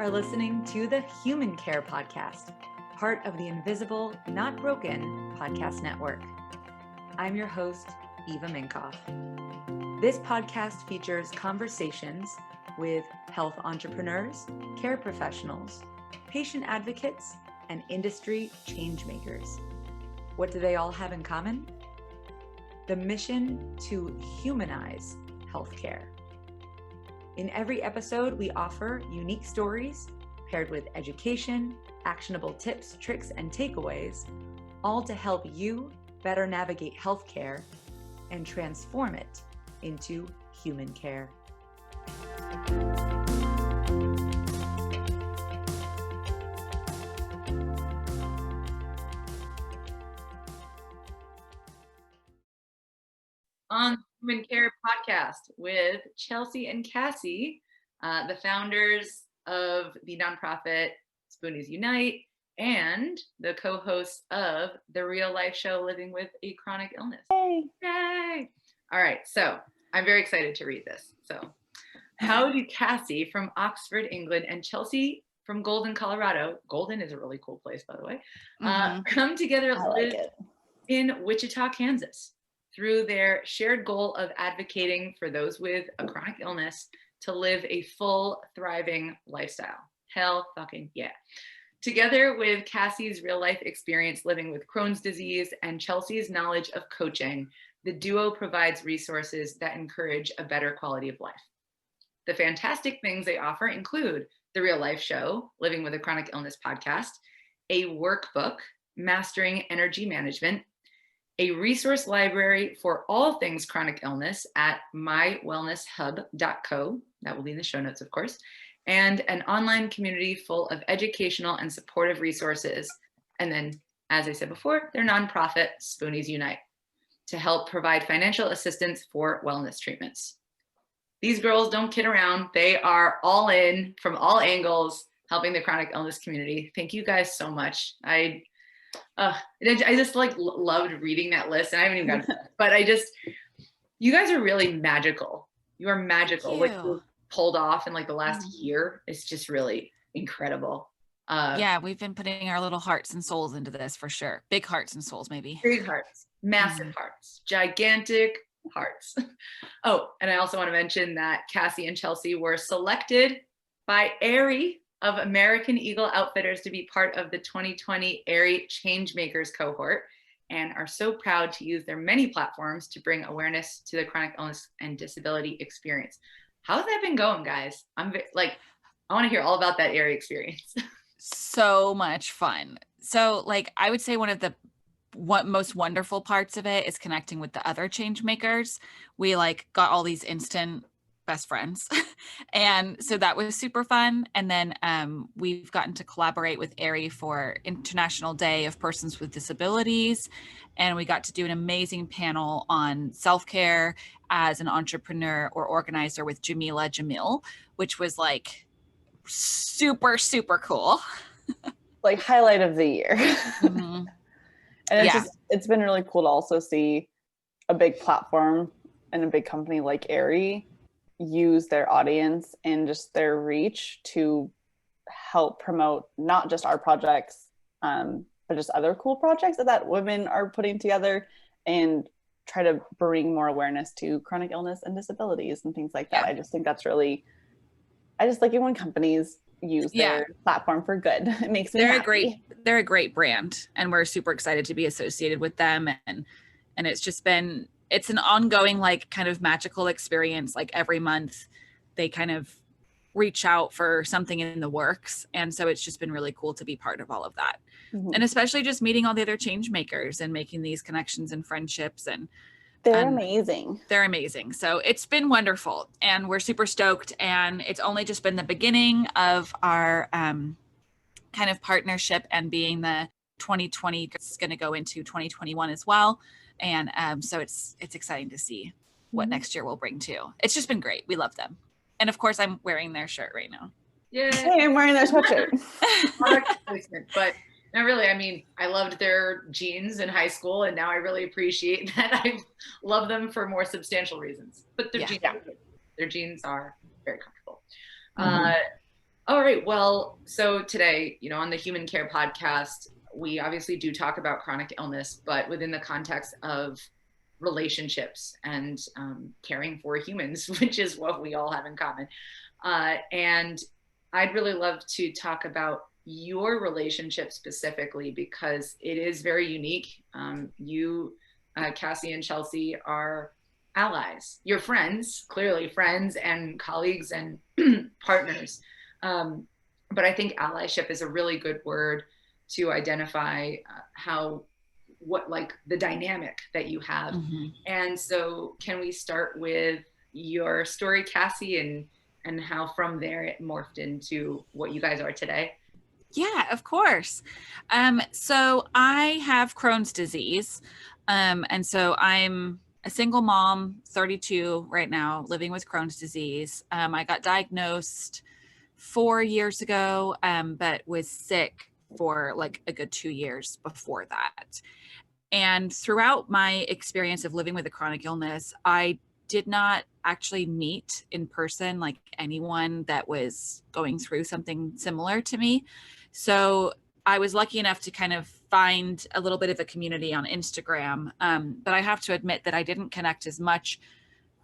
are listening to the Human Care Podcast, part of the Invisible, Not Broken podcast network. I'm your host, Eva Minkoff. This podcast features conversations with health entrepreneurs, care professionals, patient advocates, and industry changemakers. What do they all have in common? The mission to humanize healthcare. In every episode, we offer unique stories paired with education, actionable tips, tricks, and takeaways, all to help you better navigate healthcare and transform it into human care. On Human Care Podcast with Chelsea and Cassie, the founders of the nonprofit Spoonies Unite and the co-hosts of the real life show Living with a Chronic Illness. Yay! Yay! All right, so I'm very excited to read this. So, how did Cassie from Oxford, England, and Chelsea from Golden, Colorado, Golden is a really cool place, by the way, come together in Wichita, Kansas, through their shared goal of advocating for those with a chronic illness to live a full, thriving lifestyle? Hell fucking yeah. Together with Cassie's real life experience living with Crohn's disease and Chelsea's knowledge of coaching, the duo provides resources that encourage a better quality of life. The fantastic things they offer include the real life show, Living with a Chronic Illness podcast, a workbook, Mastering Energy Management, a resource library for all things chronic illness at mywellnesshub.co. That will be in the show notes, of course, and an online community full of educational and supportive resources. And then, as I said before, their nonprofit, Spoonies Unite, to help provide financial assistance for wellness treatments. These girls don't kid around. They are all in from all angles, helping the chronic illness community. Thank you guys so much. I just loved reading that list, and I haven't even got to, but you guys are really magical. You are magical. What you pulled off in like the last year is just really incredible. Yeah, we've been putting our little hearts and souls into this for sure. Big hearts and souls, maybe. Big hearts, massive hearts, gigantic hearts. Oh, and I also want to mention that Cassie and Chelsea were selected by Aerie of American Eagle Outfitters to be part of the 2020 Aerie Changemakers cohort, and are so proud to use their many platforms to bring awareness to the chronic illness and disability experience. How's that been going, guys? I want to hear all about that Aerie experience. So much fun. So I would say one of the most wonderful parts of it is connecting with the other change makers. We got all these instant best friends. And so that was super fun. And then we've gotten to collaborate with Aerie for International Day of Persons with Disabilities. And we got to do an amazing panel on self-care as an entrepreneur or organizer with Jamila Jamil, which was super, super cool. Highlight of the year. Mm-hmm. And it's been really cool to also see a big platform and a big company like Aerie use their audience and just their reach to help promote not just our projects, but just other cool projects that women are putting together and try to bring more awareness to chronic illness and disabilities and things like that. I just think that's really, I just like it when companies use their platform for good. It makes me happy. They're a great brand, and we're super excited to be associated with them. And it's just been, it's an ongoing, kind of magical experience. Every month they kind of reach out for something in the works. And so it's just been really cool to be part of all of that. Mm-hmm. And especially just meeting all the other change makers and making these connections and friendships. And they're amazing. They're amazing. So it's been wonderful, and we're super stoked. And it's only just been the beginning of our kind of partnership, and being the 2020 is going to go into 2021 as well. And so it's exciting to see what next year will bring too. It's just been great. We love them. And of course, I'm wearing their shirt right now. Yeah, hey, I'm wearing their sweatshirt. But no, really, I mean, I loved their jeans in high school, and now I really appreciate that I love them for more substantial reasons. But their jeans are very comfortable. All right. Well, so today, on the Human Care podcast, we obviously do talk about chronic illness, but within the context of relationships and caring for humans, which is what we all have in common. And I'd really love to talk about your relationship specifically because it is very unique. You, Cassie and Chelsea, are allies. You're friends, clearly friends and colleagues and partners. But I think allyship is a really good word to identify what the dynamic that you have. Mm-hmm. And so can we start with your story, Cassie, and how from there it morphed into what you guys are today? Yeah, of course. So I have Crohn's disease. And so I'm a single mom, 32 right now, living with Crohn's disease. I got diagnosed 4 years ago, but was sick for like a good 2 years before that. And throughout my experience of living with a chronic illness, I did not actually meet in person like anyone that was going through something similar to me. So I was lucky enough to kind of find a little bit of a community on Instagram. But I have to admit that I didn't connect as much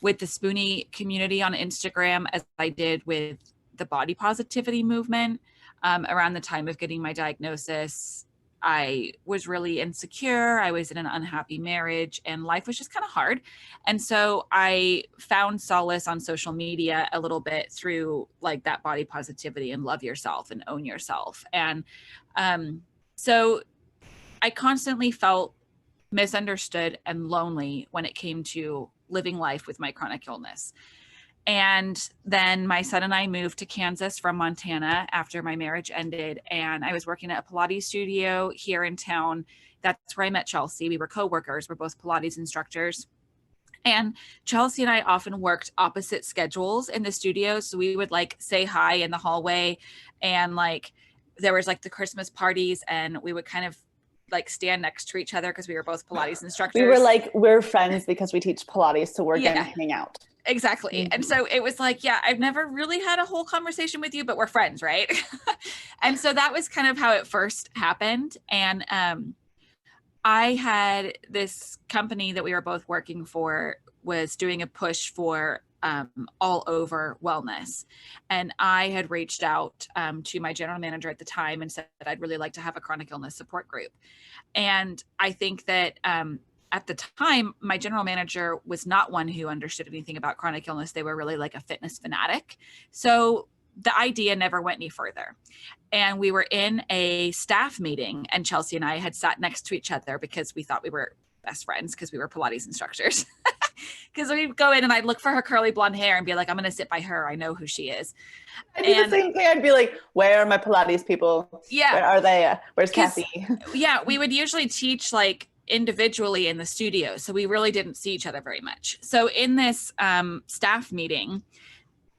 with the Spoonie community on Instagram as I did with the body positivity movement. Around the time of getting my diagnosis, I was really insecure. I was in an unhappy marriage and life was just kind of hard. And so I found solace on social media a little bit through like that body positivity and love yourself and own yourself. And so I constantly felt misunderstood and lonely when it came to living life with my chronic illness. And then my son and I moved to Kansas from Montana after my marriage ended. And I was working at a Pilates studio here in town. That's where I met Chelsea. We were coworkers. We're both Pilates instructors. And Chelsea and I often worked opposite schedules in the studio. So we would like say hi in the hallway, and like there was like the Christmas parties, and we would kind of like stand next to each other because we were both Pilates instructors. We were like, we're friends because we teach Pilates, so we're gonna hang out. Exactly. Mm-hmm. And so it was like, yeah, I've never really had a whole conversation with you, but we're friends, right? And so that was kind of how it first happened. And I had this company that we were both working for was doing a push for all over wellness. And I had reached out to my general manager at the time and said that I'd really like to have a chronic illness support group. And I think that at the time, my general manager was not one who understood anything about chronic illness. They were really like a fitness fanatic. So the idea never went any further. And we were in a staff meeting, and Chelsea and I had sat next to each other because we thought we were best friends because we were Pilates instructors. Because we'd go in and I'd look for her curly blonde hair and be like, I'm going to sit by her. I know who she is. I'd do the same thing. I'd be like, where are my Pilates people? Yeah. Where are they? Where's Cassie? Yeah, we would usually teach like individually in the studio. So we really didn't see each other very much. So in this staff meeting,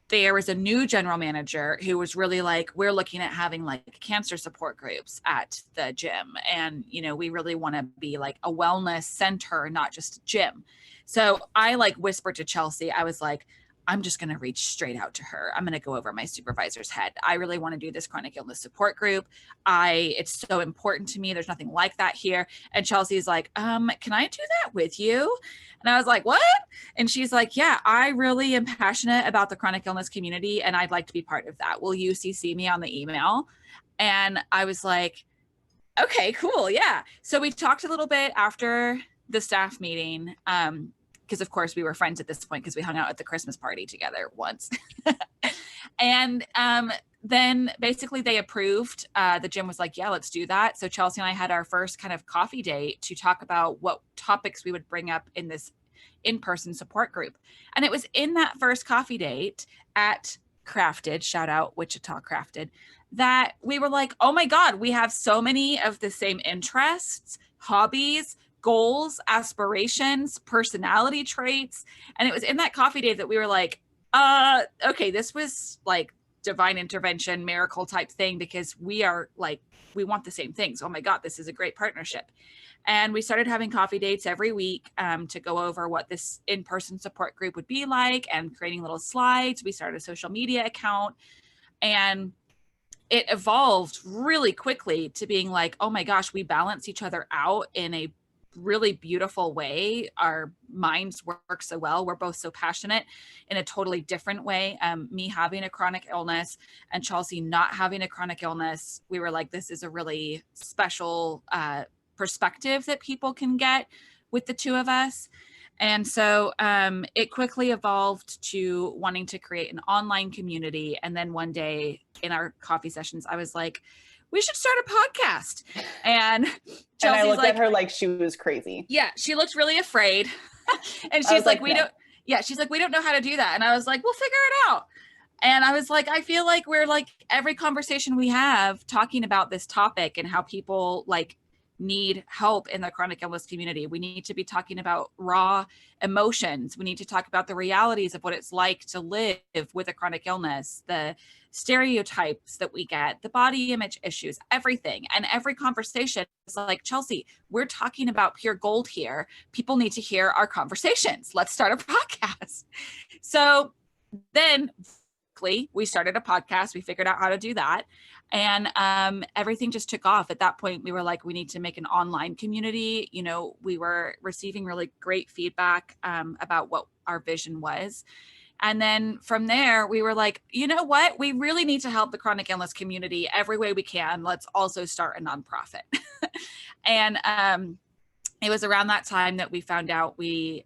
there was a new general manager who was really like, we're looking at having like cancer support groups at the gym. And, we really want to be like a wellness center, not just a gym. So I like whispered to Chelsea, I was like, I'm just going to reach straight out to her. I'm going to go over my supervisor's head. I really want to do this chronic illness support group. It's so important to me. There's nothing like that here. And Chelsea's like, can I do that with you? And I was like, what? And she's like, yeah, I really am passionate about the chronic illness community and I'd like to be part of that. Will you CC me on the email? And I was like, okay, cool. Yeah. So we talked a little bit after the staff meeting, because of course we were friends at this point because we hung out at the Christmas party together once. And then basically they approved. The gym was like, yeah, let's do that. So Chelsea and I had our first kind of coffee date to talk about what topics we would bring up in this in-person support group. And it was in that first coffee date at Crafted, shout out Wichita Crafted, that we were like, oh my God, we have so many of the same interests, hobbies, goals, aspirations, personality traits. And it was in that coffee date that we were like, okay, this was like divine intervention, miracle type thing, because we are like, we want the same things. Oh my God, this is a great partnership. And we started having coffee dates every week to go over what this in-person support group would be like and creating little slides. We started a social media account. And it evolved really quickly to being like, oh my gosh, we balance each other out in a really beautiful way. Our minds work so well. We're both so passionate in a totally different way. Me having a chronic illness and Chelsea not having a chronic illness, we were like, this is a really special perspective that people can get with the two of us. And so it quickly evolved to wanting to create an online community. And then one day in our coffee sessions, I was like, we should start a podcast. And Chelsea's I looked at her like she was crazy. Yeah, she looked really afraid. And she's like, we don't know how to do that. And I was like, we'll figure it out. And I was like, I feel like we're like every conversation we have talking about this topic and how people like need help in the chronic illness community. We need to be talking about raw emotions. We need to talk about the realities of what it's like to live with a chronic illness, the stereotypes that we get, the body image issues, everything. And every conversation is like, Chelsea, we're talking about pure gold here. People need to hear our conversations. Let's start a podcast. So then we started a podcast. We figured out how to do that. And everything just took off. At that point, we were like, we need to make an online community. You know, we were receiving really great feedback about what our vision was. And then from there, we were like, you know what? We really need to help the chronic illness community every way we can. Let's also start a nonprofit. And it was around that time that we found out we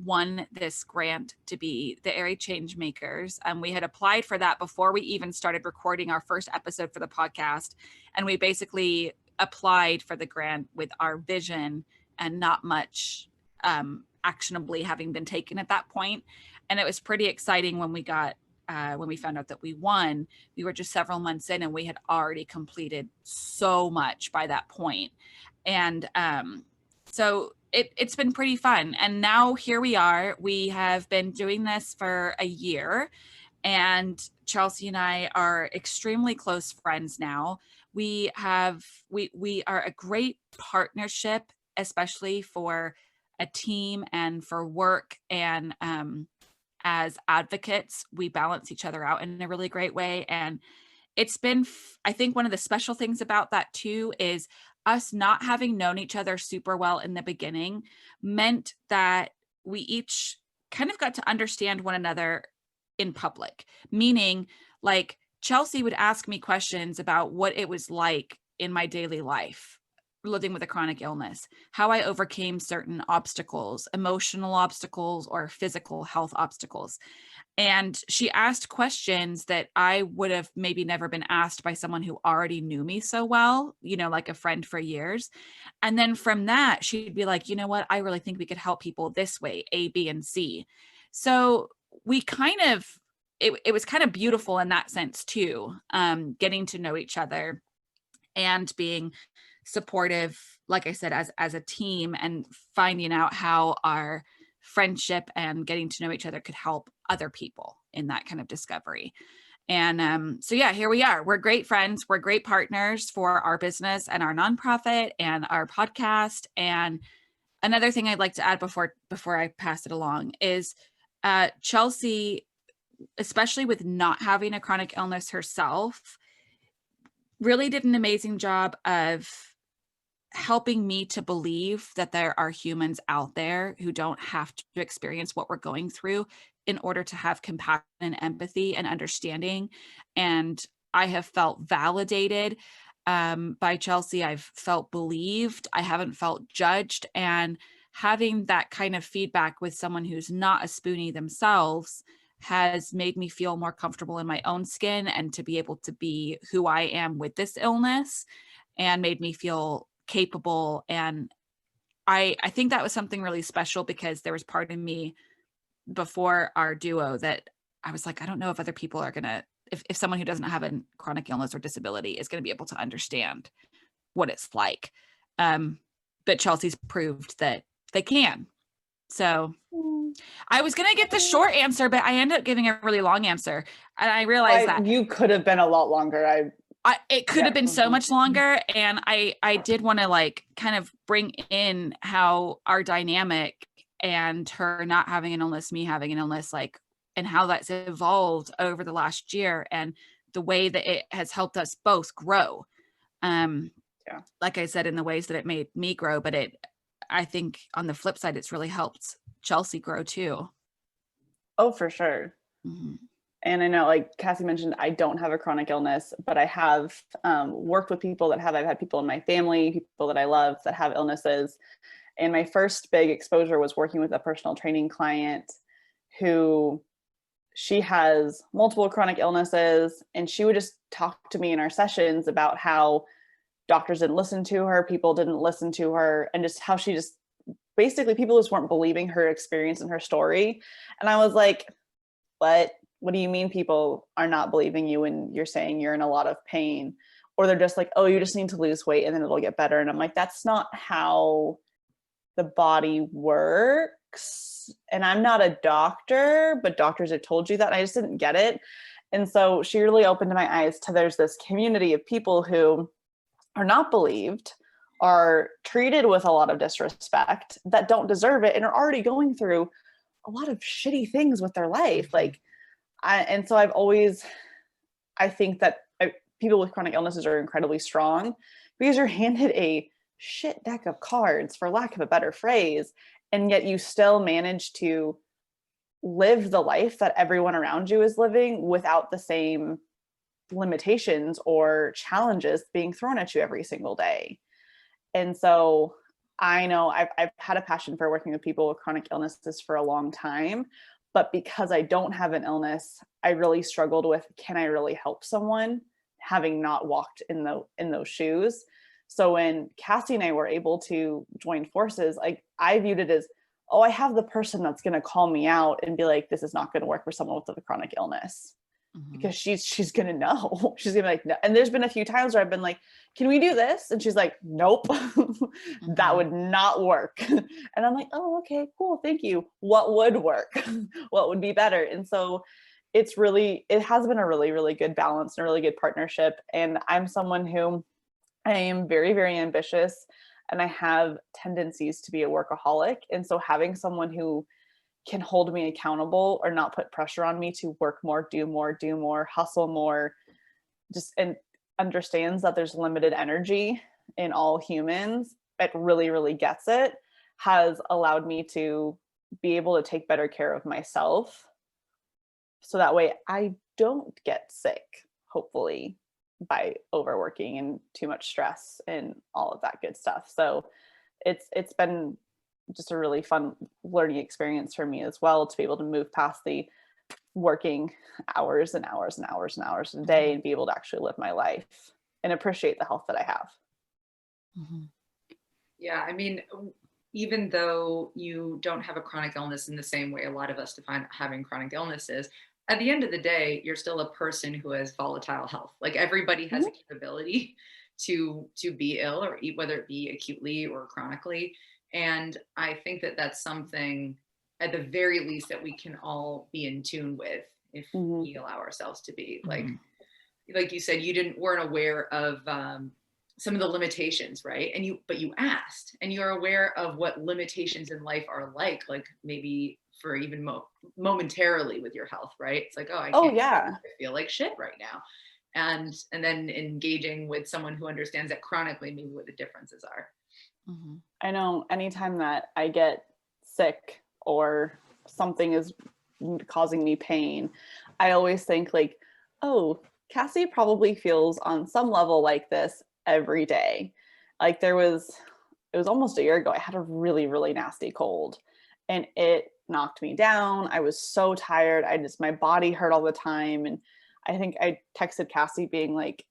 won this grant to be the Aerie Changemakers. And we had applied for that before we even started recording our first episode for the podcast. And we basically applied for the grant with our vision and not much actionably having been taken at that point. And it was pretty exciting when we got when we found out that we won. We were just several months in and we had already completed so much by that point. And so it's been pretty fun. And now here we are. We have been doing this for a year and Chelsea and I are extremely close friends now. We are a great partnership, especially for a team and for work. And as advocates, we balance each other out in a really great way. And it's been, I think one of the special things about that too is us not having known each other super well in the beginning meant that we each kind of got to understand one another in public, meaning like Chelsea would ask me questions about what it was like in my daily life, living with a chronic illness, how I overcame certain obstacles, emotional obstacles or physical health obstacles. And she asked questions that I would have maybe never been asked by someone who already knew me so well, you know, like a friend for years. And then from that, she'd be like, you know what, I really think we could help people this way, A, B, and C. So we kind of, it was kind of beautiful in that sense too, getting to know each other and being supportive, like I said, as a team and finding out how our friendship and getting to know each other could help other people in that kind of discovery. And so yeah, here we are. We're great friends. We're great partners for our business and our nonprofit and our podcast. And another thing I'd like to add before I pass it along is Chelsea, especially with not having a chronic illness herself, really did an amazing job of helping me to believe that there are humans out there who don't have to experience what we're going through in order to have compassion and empathy and understanding. And I have felt validated by Chelsea. I've felt believed. I haven't felt judged. And having that kind of feedback with someone who's not a Spoonie themselves has made me feel more comfortable in my own skin and to be able to be who I am with this illness, and made me feel capable. And I think that was something really special, because there was part of me before our duo that I was like, I don't know if other people are gonna, if someone who doesn't have a chronic illness or disability is going to be able to understand what it's like. But Chelsea's proved that they can. So I was going to get the short answer, but I ended up giving a really long answer. And I realized that you could have been a lot longer. It could have been so much longer. And I did want to like kind of bring in how our dynamic and her not having an illness, me having an illness, like, and how that's evolved over the last year. And the way that it has helped us both grow. Like I said, in the ways that it made me grow, but I think on the flip side, it's really helped Chelsea grow too. Oh, for sure. Mm-hmm. And I know, like Cassie mentioned, I don't have a chronic illness, but I have worked with people that have. I've had people in my family, people that I love that have illnesses. And my first big exposure was working with a personal training client who, she has multiple chronic illnesses, and she would just talk to me in our sessions about how doctors didn't listen to her, people didn't listen to her, and just how she just basically, people just weren't believing her experience and her story. And I was like, what do you mean people are not believing you when you're saying you're in a lot of pain? Or they're just like, oh, you just need to lose weight and then it'll get better. And I'm like, that's not how the body works. And I'm not a doctor, but doctors have told you that. And I just didn't get it. And so she really opened my eyes to, there's this community of people who are not believed, are treated with a lot of disrespect, that don't deserve it, and are already going through a lot of shitty things with their life. And so I think that people with chronic illnesses are incredibly strong because you're handed a shit deck of cards, for lack of a better phrase, and yet you still manage to live the life that everyone around you is living without the same limitations or challenges being thrown at you every single day. And so I know I've had a passion for working with people with chronic illnesses for a long time, but because I don't have an illness, I really struggled with, can I really help someone, having not walked in those shoes? So when Cassie and I were able to join forces, I viewed it as, oh, I have the person that's going to call me out and be like, this is not going to work for someone with a chronic illness. Mm-hmm. Because she's going to know. She's going to be like, no. And there's been a few times where I've been like, can we do this? And she's like, nope, mm-hmm. That would not work. And I'm like, oh, okay, cool. Thank you. What would work? What would be better? And so it has been a really, really good balance and a really good partnership. And I'm someone who, I am very, very ambitious, and I have tendencies to be a workaholic. And so having someone who can hold me accountable or not put pressure on me to work more, do more, hustle more, and understands that there's limited energy in all humans, it really, really gets it, has allowed me to be able to take better care of myself. So that way I don't get sick, hopefully, by overworking and too much stress and all of that good stuff. So it's been just a really fun learning experience for me as well, to be able to move past the working hours and hours and hours and hours a day and be able to actually live my life and appreciate the health that I have. Mm-hmm. Yeah. I mean, even though you don't have a chronic illness in the same way a lot of us define having chronic illnesses, at the end of the day, you're still a person who has volatile health. Like everybody has a capability to be ill, or whether it be acutely or chronically. And I think that that's something, at the very least, that we can all be in tune with if we allow ourselves to be. Like you said, weren't aware of some of the limitations, right? But you asked, and you're aware of what limitations in life are like maybe for even momentarily with your health, right? It's like, I feel like shit right now. And then engaging with someone who understands that chronically, maybe what the differences are. Mm-hmm. I know anytime that I get sick or something is causing me pain, I always think like, oh, Cassie probably feels on some level like this every day. Like it was almost a year ago, I had a really, really nasty cold and it knocked me down. I was so tired. My body hurt all the time. And I think I texted Cassie being like,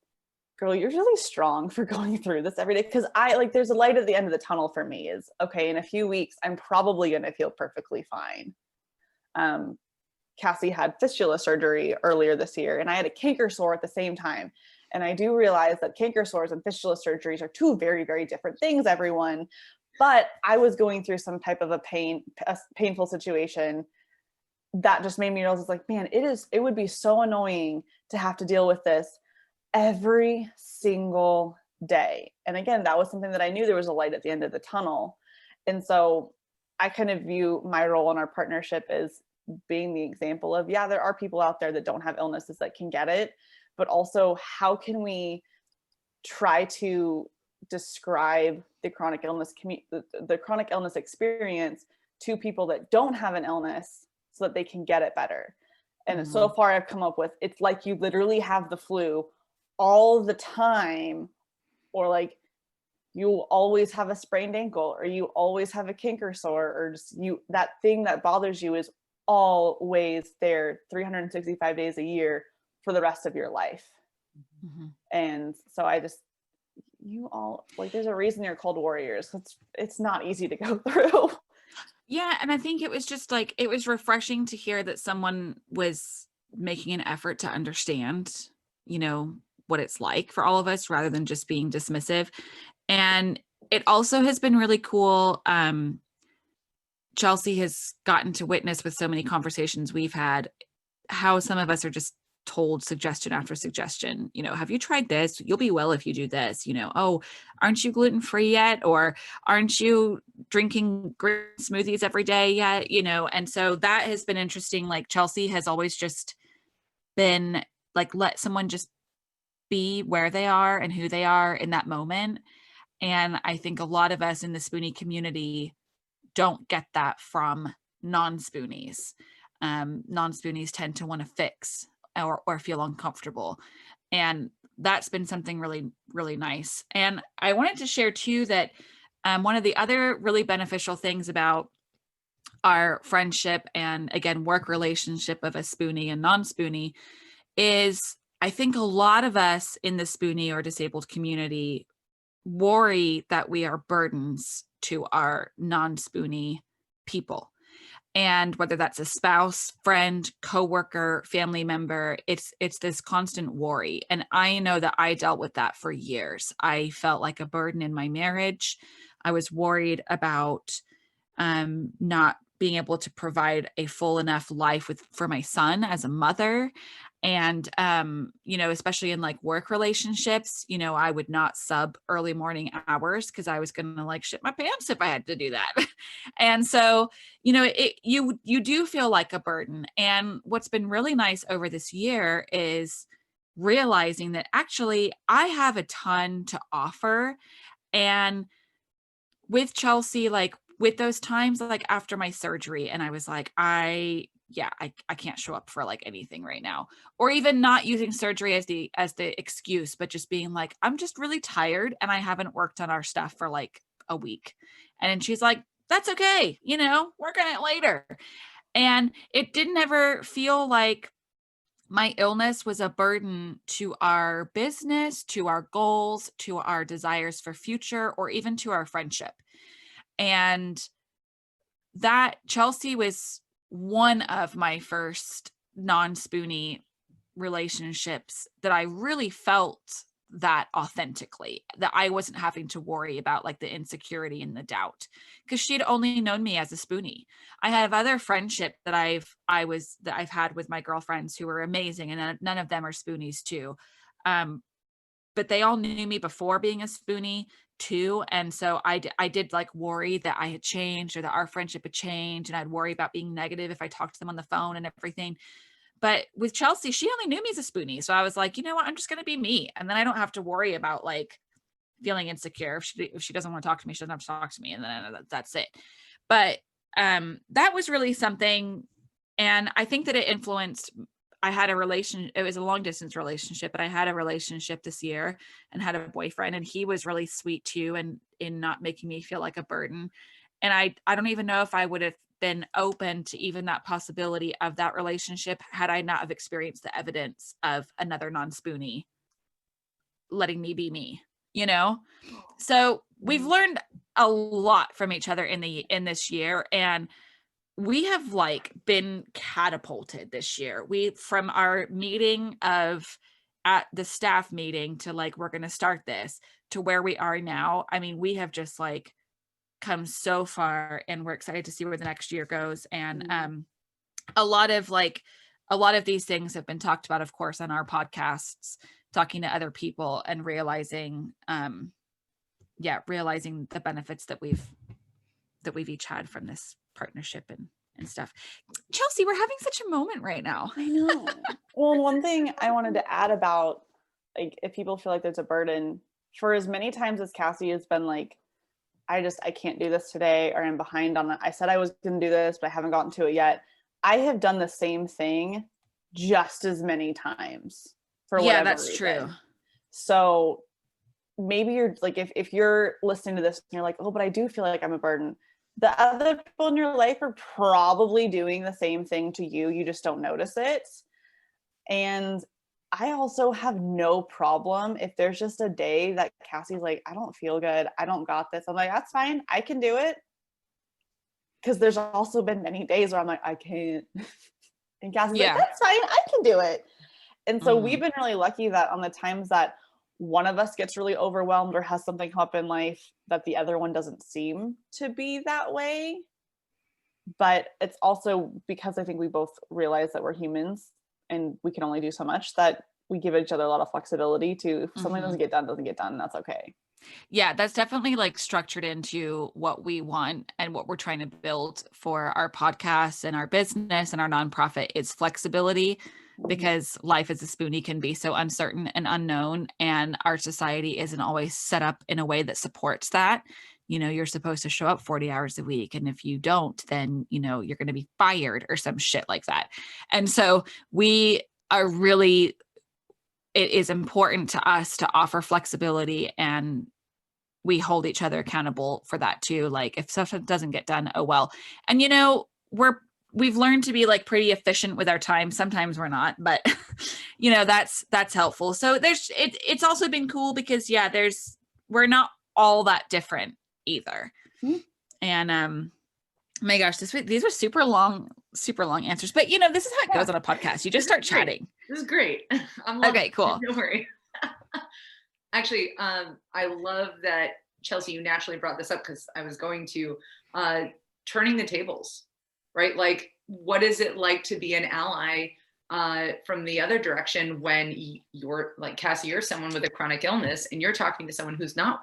girl, you're really strong for going through this every day. Cause there's a light at the end of the tunnel for me is, okay, in a few weeks, I'm probably going to feel perfectly fine. Cassie had fistula surgery earlier this year and I had a canker sore at the same time. And I do realize that canker sores and fistula surgeries are two very, very different things, everyone. But I was going through some type of a painful situation that just made me realize, it's like, man, it would be so annoying to have to deal with this every single day. And again, that was something that I knew there was a light at the end of the tunnel. And so I kind of view my role in our partnership as being the example of, there are people out there that don't have illnesses that can get it, but also how can we try to describe the chronic illness the chronic illness experience to people that don't have an illness so that they can get it better. And so far I've come up with, it's like you literally have the flu all the time, or like you always have a sprained ankle, or you always have a kink or sore, or just that thing that bothers you is always there 365 days a year for the rest of your life. And so you all, like, there's a reason you're called warriors. It's not easy to go through. Yeah. And I think it was just like, it was refreshing to hear that someone was making an effort to understand, what it's like for all of us, rather than just being dismissive. And it also has been really cool. Chelsea has gotten to witness with so many conversations we've had, how some of us are just told suggestion after suggestion, have you tried this? You'll be well if you do this, oh, aren't you gluten-free yet? Or aren't you drinking green smoothies every day yet? And so that has been interesting. Like, Chelsea has always just been like, let someone just be where they are and who they are in that moment. And I think a lot of us in the Spoonie community don't get that from non-Spoonies. Non-Spoonies tend to want to fix or feel uncomfortable. And that's been something really, really nice. And I wanted to share too that one of the other really beneficial things about our friendship and, again, work relationship of a Spoonie and non-Spoonie is, I think a lot of us in the Spoonie or disabled community worry that we are burdens to our non-Spoonie people. And whether that's a spouse, friend, coworker, family member, it's this constant worry. And I know that I dealt with that for years. I felt like a burden in my marriage. I was worried about not being able to provide a full enough life for my son as a mother. And, especially in like work relationships, I would not sub early morning hours because I was going to like shit my pants if I had to do that. And so, you do feel like a burden. And what's been really nice over this year is realizing that actually I have a ton to offer. And with Chelsea, like with those times, like after my surgery, and I was like, I can't show up for like anything right now, or even not using surgery as the excuse, but just being like, I'm just really tired and I haven't worked on our stuff for like a week. And she's like, that's okay. Work on it later. And it didn't ever feel like my illness was a burden to our business, to our goals, to our desires for future, or even to our friendship. And that Chelsea was one of my first non-Spoonie relationships that I really felt that authentically, that I wasn't having to worry about like the insecurity and the doubt, because she'd only known me as a Spoonie. I have other friendship that I've had with my girlfriends who were amazing, and none of them are Spoonies too. But they all knew me before being a Spoonie too. And so I did like worry that I had changed or that our friendship had changed. And I'd worry about being negative if I talked to them on the phone and everything. But with Chelsea, she only knew me as a Spoonie. So I was like, you know what, I'm just going to be me. And then I don't have to worry about like feeling insecure. If she doesn't want to talk to me, she doesn't have to talk to me. And then that's it. But that was really something. And I think that it influenced, I had a relation, it was a long distance relationship, but I had a relationship this year and had a boyfriend, and he was really sweet too. And in not making me feel like a burden. And I don't even know if I would have been open to even that possibility of that relationship had I not have experienced the evidence of another non-Spoonie letting me be me, So we've learned a lot from each other in this year. And we have like been catapulted this year. From our meeting at the staff meeting to like, we're going to start this, to where we are now. I mean, we have just like come so far, and we're excited to see where the next year goes. And a lot of these things have been talked about, of course, on our podcasts, talking to other people and realizing the benefits that we've each had from this partnership and stuff. Chelsea, we're having such a moment right now. I know. Well, one thing I wanted to add about, like, if people feel like there's a burden, for as many times as Cassie has been like, I can't do this today, or I'm behind on it. I said I was going to do this, but I haven't gotten to it yet. I have done the same thing just as many times for whatever that's reason. true. So maybe you're like, if you're listening to this and you're like, oh, but I do feel like I'm a burden. The other people in your life are probably doing the same thing to you. You just don't notice it. And I also have no problem if there's just a day that Cassie's like, I don't feel good, I don't got this. I'm like, that's fine, I can do it. Because there's also been many days where I'm like, I can't. And Cassie's like, that's fine, I can do it. And so we've been really lucky that on the times that one of us gets really overwhelmed or has something come up in life, that the other one doesn't seem to be that way. But it's also because I think we both realize that we're humans and we can only do so much, that we give each other a lot of flexibility to, if something doesn't get done, and that's okay. Yeah, that's definitely like structured into what we want and what we're trying to build for our podcast and our business and our nonprofit is flexibility, because life as a Spoonie can be so uncertain and unknown, and our society isn't always set up in a way that supports that. You know, you're supposed to show up 40 hours a week, and if you don't, then, you know, you're going to be fired or some shit like that. And so we are really, it is important to us to offer flexibility, and we hold each other accountable for that too. Like if stuff doesn't get done, oh well. And, you know, we've learned to be like pretty efficient with our time. Sometimes we're not, but you know, that's helpful. So it's also been cool because we're not all that different either. And, my gosh, these were super long answers, but you know, this is how it goes on a podcast. You just start chatting. This is great. Okay, cool. Don't worry. Actually, I love that, Chelsea, you naturally brought this up, because I was going to turning the tables, right? Like, what is it like to be an ally from the other direction when you're like, Cassie, you're someone with a chronic illness and you're talking to someone who's not,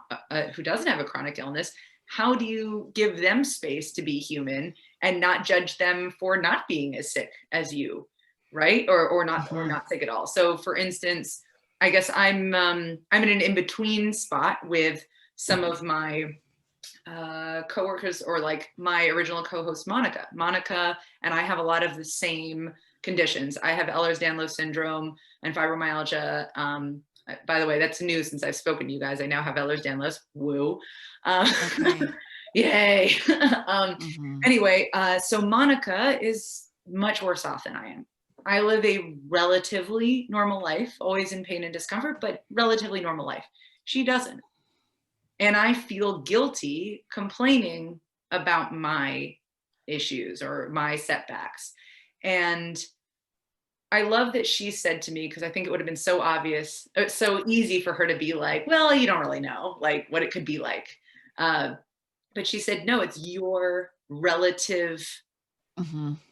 who doesn't have a chronic illness. How do you give them space to be human and not judge them for not being as sick as you, right? Or not sick at all. So for instance, I guess I'm in an in-between spot with some of my coworkers, or like my original co-host, Monica. Monica and I have a lot of the same conditions. I have Ehlers-Danlos syndrome and fibromyalgia. By the way, that's new since I've spoken to you guys. I now have Ehlers-Danlos. Woo. Okay. Yay. Anyway, so Monica is much worse off than I am. I live a relatively normal life, always in pain and discomfort, but relatively normal life. She doesn't. And I feel guilty complaining about my issues or my setbacks. And I love that she said to me, because I think it would have been so obvious, it's so easy for her to be like, well, you don't really know like what it could be like. But she said, no, it's your relative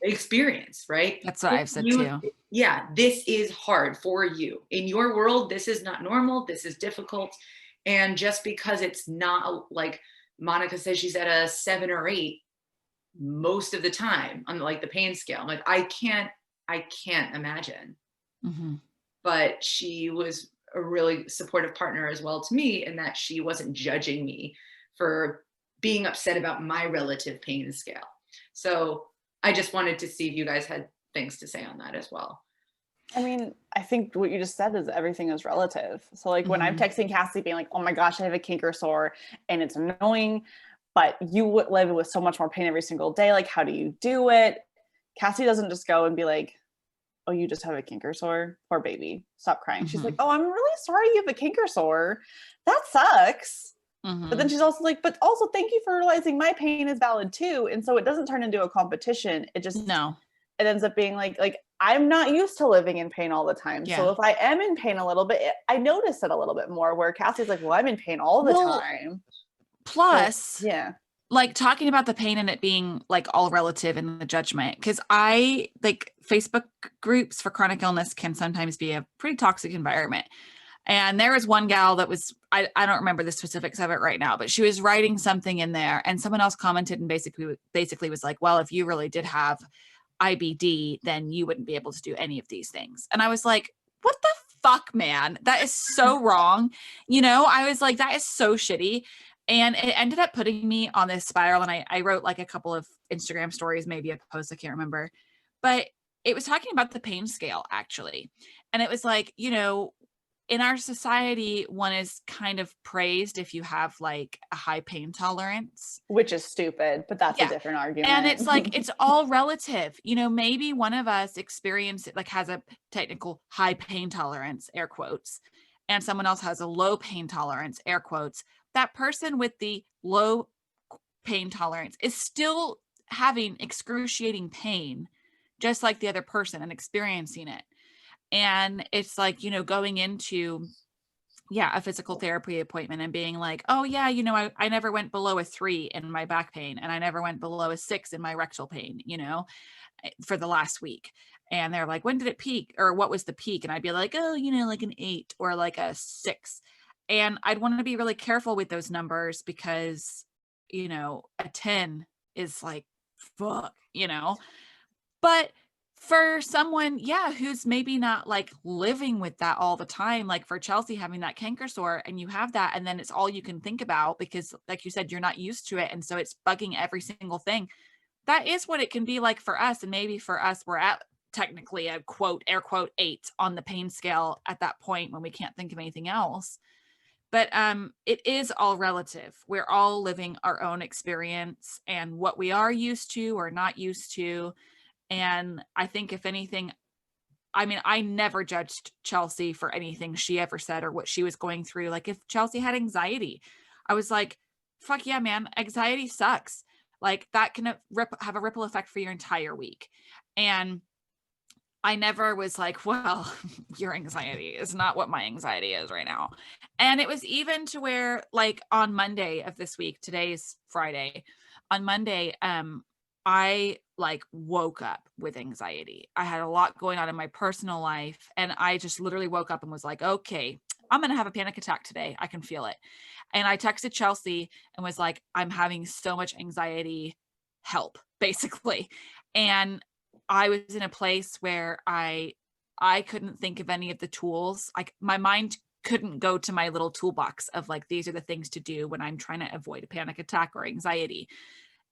experience, right? That's what I've said too. Yeah, this is hard for you. In your world, this is not normal. This is difficult. And just because it's not, like Monica says, she's at a 7 or 8 most of the time on like the pain scale. I'm like, I can't imagine. But she was a really supportive partner as well to me, in that she wasn't judging me for being upset about my relative pain scale. So I just wanted to see if you guys had things to say on that as well. I mean, I think what you just said is everything is relative. So like when I'm texting Cassie being like, oh my gosh, I have a kink or sore and it's annoying, but you live with so much more pain every single day. Like, how do you do it? Cassie doesn't just go and be like, oh, you just have a kink or sore? Poor baby, stop crying. She's like, oh, I'm really sorry you have a kink or sore. That sucks. But then she's also like, but also thank you for realizing my pain is valid too. And so it doesn't turn into a competition. It just, it ends up being like I'm not used to living in pain all the time. So if I am in pain a little bit, I notice it a little bit more, where Cassie's like, well, I'm in pain all the time. Plus, like talking about the pain and it being like all relative in the judgment. Cause I like Facebook groups for chronic illness can sometimes be a pretty toxic environment. And there was one gal that was, I don't remember the specifics of it right now, but she was writing something in there and someone else commented and basically was like, well, if you really did have IBD, then you wouldn't be able to do any of these things. And I was like, what the fuck, man? That is so wrong. You know, I was like, that is so shitty. And it ended up putting me on this spiral. And I wrote like a couple of Instagram stories, maybe a post, I can't remember. But it was talking about the pain scale, actually. And it was like, you know, in our society, one is kind of praised if you have like a high pain tolerance. Which is stupid, but that's a different argument. And it's like, it's all relative. You know, maybe one of us experience it, like has a technical high pain tolerance, air quotes, and someone else has a low pain tolerance, air quotes. That person with the low pain tolerance is still having excruciating pain, just like the other person, and experiencing it. And it's like, you know, going into, a physical therapy appointment and being like, oh yeah, you know, I never went below a 3 in my back pain, and I never went below a 6 in my rectal pain, you know, for the last week. And they're like, when did it peak? Or what was the peak? And I'd be like, oh, you know, like an 8 or like a 6. And I'd want to be really careful with those numbers because, you know, a 10 is like, fuck, you know, but for someone, who's maybe not like living with that all the time, like for Chelsea having that canker sore, and you have that, and then it's all you can think about because, like you said, you're not used to it. And so it's bugging every single thing. That is what it can be like for us. And maybe for us, we're at technically a quote, air quote, 8 on the pain scale at that point when we can't think of anything else. But it is all relative. We're all living our own experience and what we are used to or not used to. And I think if anything, I mean, I never judged Chelsea for anything she ever said or what she was going through. Like if Chelsea had anxiety, I was like, fuck yeah, man, anxiety sucks. Like that can have a ripple effect for your entire week. And I never was like, well, your anxiety is not what my anxiety is right now. And it was even to where like on Monday of this week, today's Friday, on Monday, I like woke up with anxiety. I had a lot going on in my personal life, and I just literally woke up and was like, okay, I'm going to have a panic attack today. I can feel it. And I texted Chelsea and was like, I'm having so much anxiety, help, basically. And I was in a place where I couldn't think of any of the tools. Like my mind couldn't go to my little toolbox of like, these are the things to do when I'm trying to avoid a panic attack or anxiety.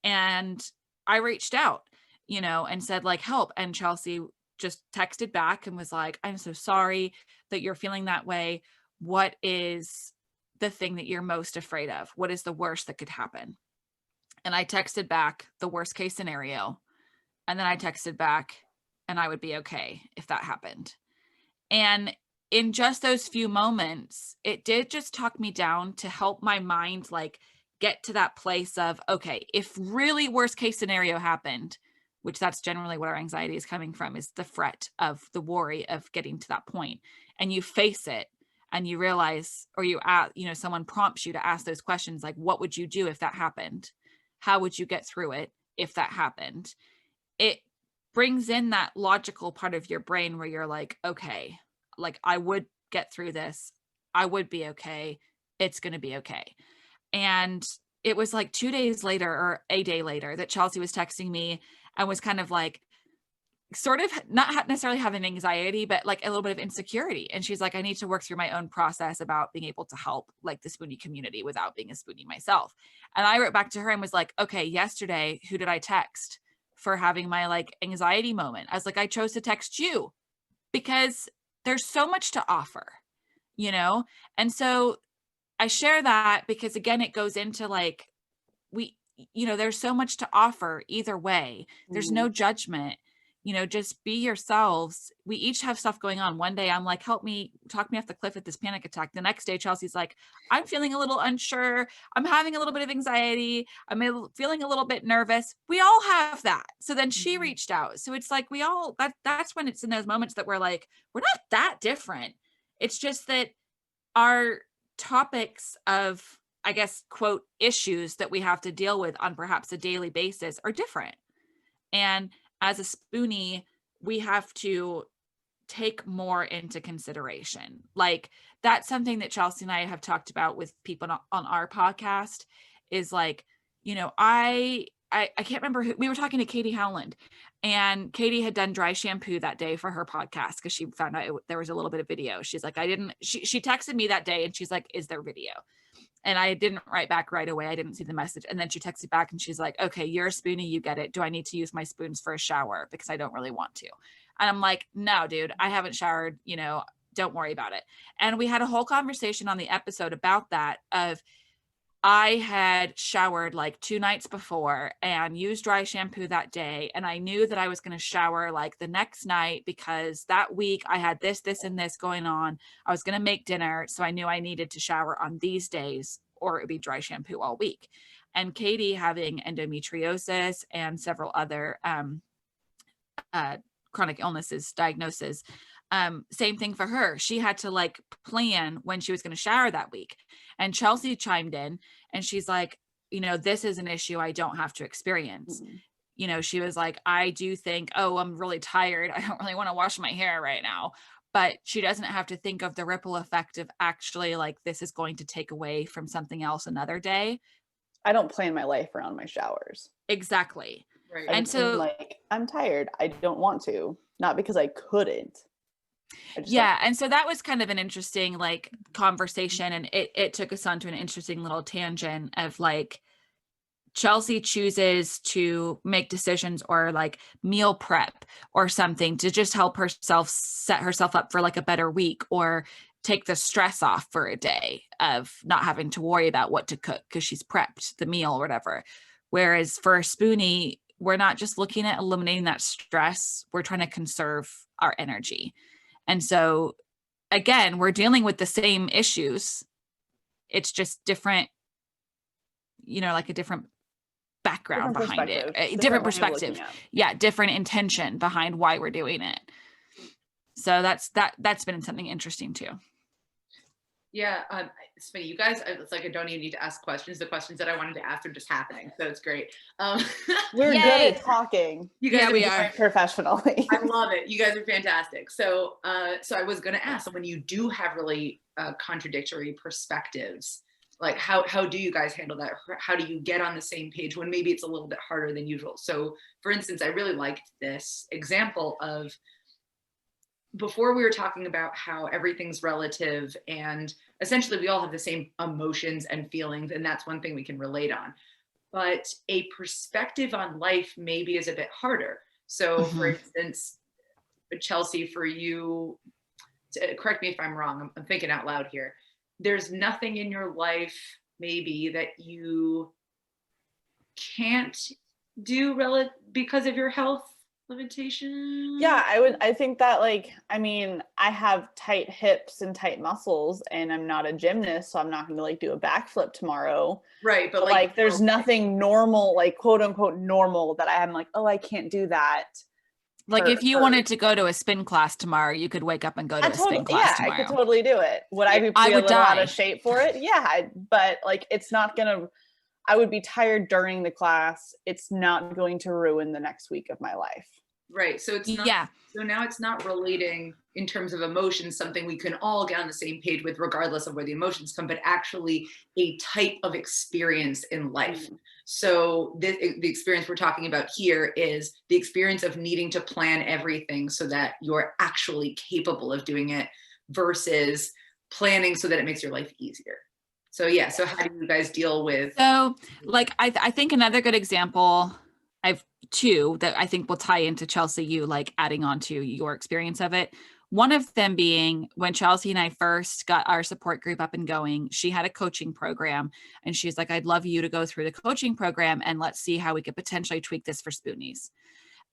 And I reached out, you know, and said like, help. And Chelsea just texted back and was like, I'm so sorry that you're feeling that way. What is the thing that you're most afraid of? What is the worst that could happen? And I texted back the worst case scenario. And then I texted back and I would be okay if that happened. And in just those few moments, it did just talk me down to help my mind like get to that place of, okay, if really worst case scenario happened, which that's generally what our anxiety is coming from, is the fret of the worry of getting to that point. And you face it and you realize, or you know, someone prompts you to ask those questions, like, what would you do if that happened? How would you get through it if that happened? It brings in that logical part of your brain where you're like, okay, like I would get through this. I would be okay. It's going to be okay. And it was like 2 days later or a day later that Chelsea was texting me and was kind of like, sort of not necessarily having anxiety, but like a little bit of insecurity. And she's like, I need to work through my own process about being able to help like the Spoonie community without being a Spoonie myself. And I wrote back to her and was like, okay, yesterday, who did I text for having my like anxiety moment? I was like, I chose to text you because there's so much to offer, you know? And so I share that because again, it goes into like, you know, there's so much to offer either way. There's no judgment, you know, just be yourselves. We each have stuff going on. One day I'm like, help me, talk me off the cliff at this panic attack. The next day, Chelsea's like, I'm feeling a little unsure. I'm having a little bit of anxiety. I'm feeling a little bit nervous. We all have that. So then she reached out. So it's like, we all, that's when it's in those moments that we're like, we're not that different. It's just that our topics of, I guess, quote, issues that we have to deal with on perhaps a daily basis are different. And as a Spoonie, we have to take more into consideration. Like that's something that Chelsea and I have talked about with people on our podcast is like, you know, I can't remember who we were talking to Katie Howland, and Katie had done dry shampoo that day for her podcast because she found out there was a little bit of video. She's like, she texted me that day and she's like, is there video? And I didn't write back right away. I didn't see the message. And then she texted back and she's like, okay, you're a spoonie. You get it. Do I need to use my spoons for a shower? Because I don't really want to. And I'm like, no, dude, I haven't showered, you know, don't worry about it. And we had a whole conversation on the episode about that of I had showered like 2 nights before and used dry shampoo that day. And I knew that I was going to shower like the next night because that week I had this, and this going on. I was going to make dinner. So I knew I needed to shower on these days or it would be dry shampoo all week. And Katie having endometriosis and several other chronic illnesses, diagnoses, same thing for her. She had to like plan when she was going to shower that week. And Chelsea chimed in and she's like, you know, this is an issue I don't have to experience. Mm-hmm. You know, she was like, I do think, oh, I'm really tired. I don't really want to wash my hair right now. But she doesn't have to think of the ripple effect of actually like, this is going to take away from something else another day. I don't plan my life around my showers. Exactly. Right. And so like, I'm tired. I don't want to, not because I couldn't. Yeah. And so that was kind of an interesting like conversation. And it took us on to an interesting little tangent of like, Chelsea chooses to make decisions or like meal prep or something to just help herself set herself up for like a better week or take the stress off for a day of not having to worry about what to cook because she's prepped the meal or whatever. Whereas for a spoonie, we're not just looking at eliminating that stress. We're trying to conserve our energy. And so again, we're dealing with the same issues. It's just different, you know, like a different background behind it, different perspective. Yeah. Different intention behind why we're doing it. So that's been something interesting too. Yeah. It's funny. You guys, it's like, I don't even need to ask questions. The questions that I wanted to ask are just happening. So it's great. We're good at talking. You guys we are professionally. I love it. You guys are fantastic. So I was going to ask, when you do have really contradictory perspectives, like how do you guys handle that? How do you get on the same page when maybe it's a little bit harder than usual? So for instance, I really liked this example of, before we were talking about how everything's relative and essentially we all have the same emotions and feelings, and that's one thing we can relate on. But a perspective on life maybe is a bit harder. So for instance, Chelsea, for you, correct me if I'm wrong, I'm thinking out loud here. There's nothing in your life maybe that you can't do because of your health limitation. Yeah, I think that like, I mean, I have tight hips and tight muscles and I'm not a gymnast, so I'm not going to like do a backflip tomorrow. Right. But like there's nothing normal, like quote unquote normal that I'm like, oh, I can't do that. Like if you wanted to go to a spin class tomorrow, you could wake up and go to a spin class tomorrow. I could totally do it. Would I be a little out of shape for it? Yeah, but like it's not gonna, I would be tired during the class. It's not going to ruin the next week of my life. Right. So it's not, so now it's not relating in terms of emotions, something we can all get on the same page with regardless of where the emotions come, but actually a type of experience in life. Mm-hmm. So the experience we're talking about here is the experience of needing to plan everything so that you're actually capable of doing it versus planning so that it makes your life easier. So yeah. So how do you guys deal with? So like, I think another good example, I've two that I think will tie into Chelsea, you like adding on to your experience of it. One of them being when Chelsea and I first got our support group up and going, she had a coaching program and she's like, I'd love you to go through the coaching program and let's see how we could potentially tweak this for Spoonies.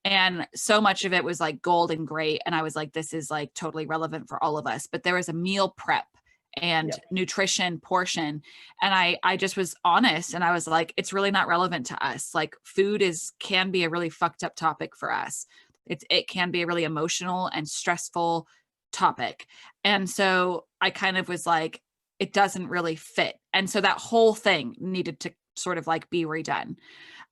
And so much of it was like gold and great. And I was like, this is like totally relevant for all of us, but there was a meal prep and nutrition portion. And I just was honest and I was like, it's really not relevant to us. Like food can be a really fucked up topic for us. It can be a really emotional and stressful topic. And so I kind of was like, it doesn't really fit. And so that whole thing needed to sort of like be redone.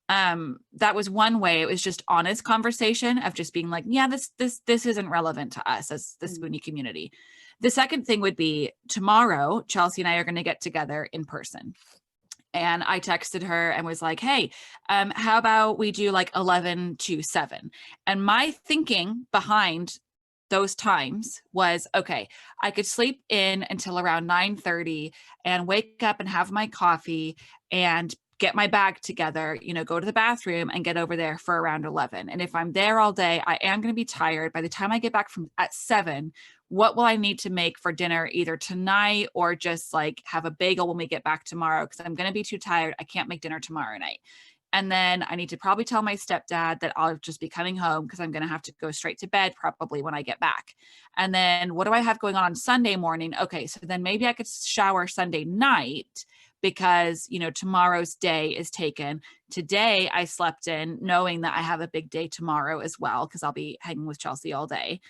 that was one way. It was just honest conversation of just being like, yeah, this isn't relevant to us as the Spoonie community. The second thing would be tomorrow, Chelsea and I are going to get together in person. And I texted her and was like, hey, how about we do like 11 to 7? And my thinking behind those times was, okay, I could sleep in until around 9:30 and wake up and have my coffee and get my bag together, you know, go to the bathroom and get over there for around 11. And if I'm there all day, I am going to be tired. By the time I get back from at 7, what will I need to make for dinner either tonight or just like have a bagel when we get back tomorrow? Because I'm going to be too tired. I can't make dinner tomorrow night. And then I need to probably tell my stepdad that I'll just be coming home because I'm going to have to go straight to bed probably when I get back. And then what do I have going on Sunday morning? Okay, so then maybe I could shower Sunday night because, you know, tomorrow's day is taken. Today I slept in knowing that I have a big day tomorrow as well because I'll be hanging with Chelsea all day.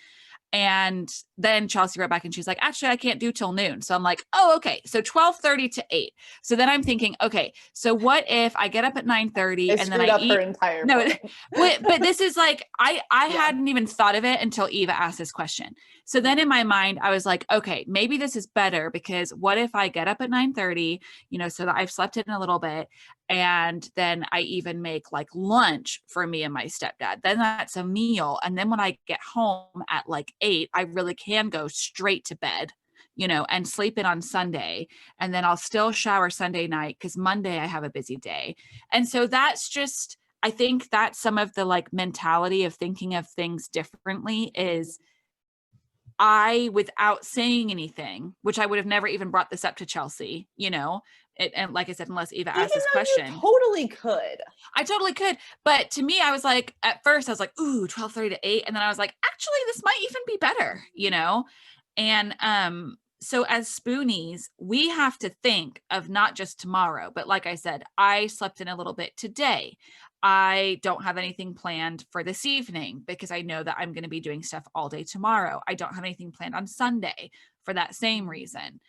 And then Chelsea wrote back and she's like, actually, I can't do till noon. So I'm like, oh, okay. So 12:30 to 8. So then I'm thinking, okay, so what if I get up at 9:30 and then I eat her entire no, plan. but this is like, I hadn't even thought of it until Eva asked this question. So then in my mind, I was like, okay, maybe this is better because what if I get up at 9:30, you know, so that I've slept in a little bit and then I even make like lunch for me and my stepdad. Then that's a meal. And then when I get home at like 8, I really can go straight to bed, you know, and sleep in on Sunday. And then I'll still shower Sunday night because Monday I have a busy day. And so that's just, I think that's some of the like mentality of thinking of things differently is I, without saying anything, which I would have never even brought this up to Chelsea, you know, and like I said, unless Eva asked this question. You totally could. I totally could. But to me, I was like, at first I was like, ooh, 12:30 to 8. And then I was like, actually, this might even be better, you know? And so as Spoonies, we have to think of not just tomorrow, but like I said, I slept in a little bit today. I don't have anything planned for this evening because I know that I'm going to be doing stuff all day tomorrow. I don't have anything planned on Sunday for that same reason.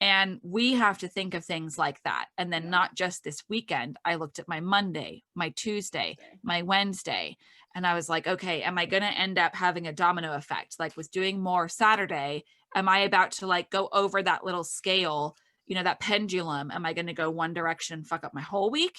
And we have to think of things like that. And then not just this weekend, I looked at my Monday, my Tuesday, my Wednesday, and I was like, okay, am I going to end up having a domino effect? Like with doing more Saturday, am I about to like go over that little scale, you know, that pendulum? Am I going to go one direction and fuck up my whole week?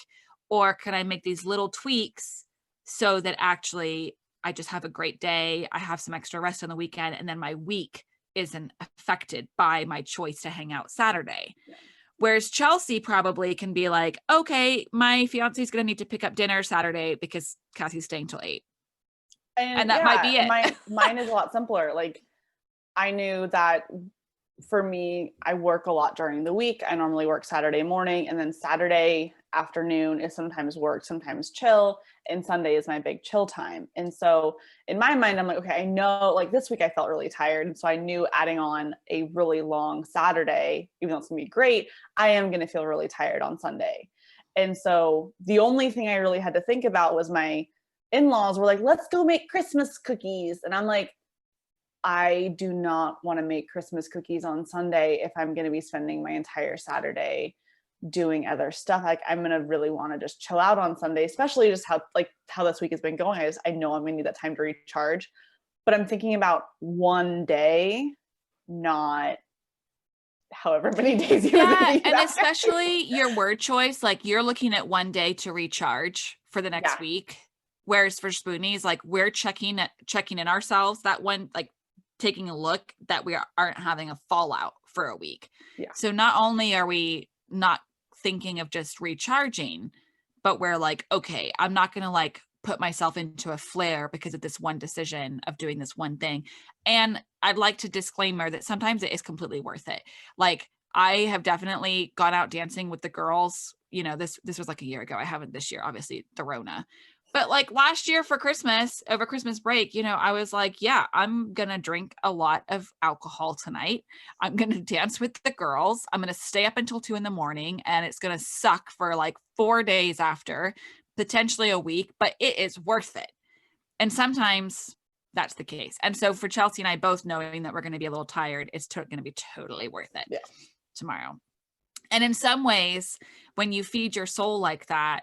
Or can I make these little tweaks so that actually I just have a great day, I have some extra rest on the weekend, and then my week isn't affected by my choice to hang out Saturday. Yeah. Whereas Chelsea probably can be like, okay, my fiance is going to need to pick up dinner Saturday because Cassie's staying till 8. And that might be it. Mine is a lot simpler. Like I knew that for me, I work a lot during the week. I normally work Saturday morning, and then Saturday afternoon is sometimes work, sometimes chill, and Sunday is my big chill time. And so in my mind, I'm like, okay, I know like this week I felt really tired. And so I knew adding on a really long Saturday, even though it's gonna be great, I am gonna feel really tired on Sunday. And so the only thing I really had to think about was my in-laws were like, let's go make Christmas cookies. And I'm like, I do not want to make Christmas cookies on Sunday if I'm going to be spending my entire Saturday doing other stuff. Like I'm going to really want to just chill out on Sunday, especially just how this week has been going. I know I'm going to need that time to recharge, but I'm thinking about one day, not however many days you're going to be and back. especially your word choice, like you're looking at one day to recharge for the next week. Whereas for Spoonies, like we're checking in ourselves that one, like taking a look that we aren't having a fallout for a week. Yeah. So not only are we not thinking of just recharging, but we're like, okay, I'm not going to like put myself into a flare because of this one decision of doing this one thing. And I'd like to disclaimer that sometimes it is completely worth it. Like I have definitely gone out dancing with the girls. You know, this was like a year ago. I haven't this year, obviously the Rona. But like last year for Christmas, over Christmas break, you know, I was like, yeah, I'm going to drink a lot of alcohol tonight. I'm going to dance with the girls. I'm going to stay up until 2 a.m. and it's going to suck for like 4 days after, potentially a week, but it is worth it. And sometimes that's the case. And so for Chelsea and I both knowing that we're going to be a little tired, it's going to be totally worth it tomorrow. And in some ways, when you feed your soul like that,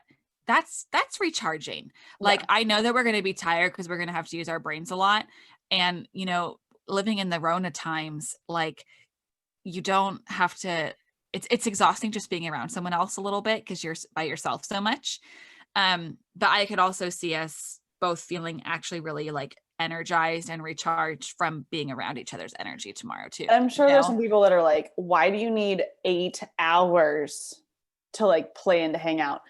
that's recharging. Like, I know that we're going to be tired because we're going to have to use our brains a lot. And, you know, living in the Rona times, like, you don't have to, it's exhausting just being around someone else a little bit because you're by yourself so much. But I could also see us both feeling actually really like energized and recharged from being around each other's energy tomorrow too. I'm sure there's some people that are like, why do you need 8 hours to like plan to hang out?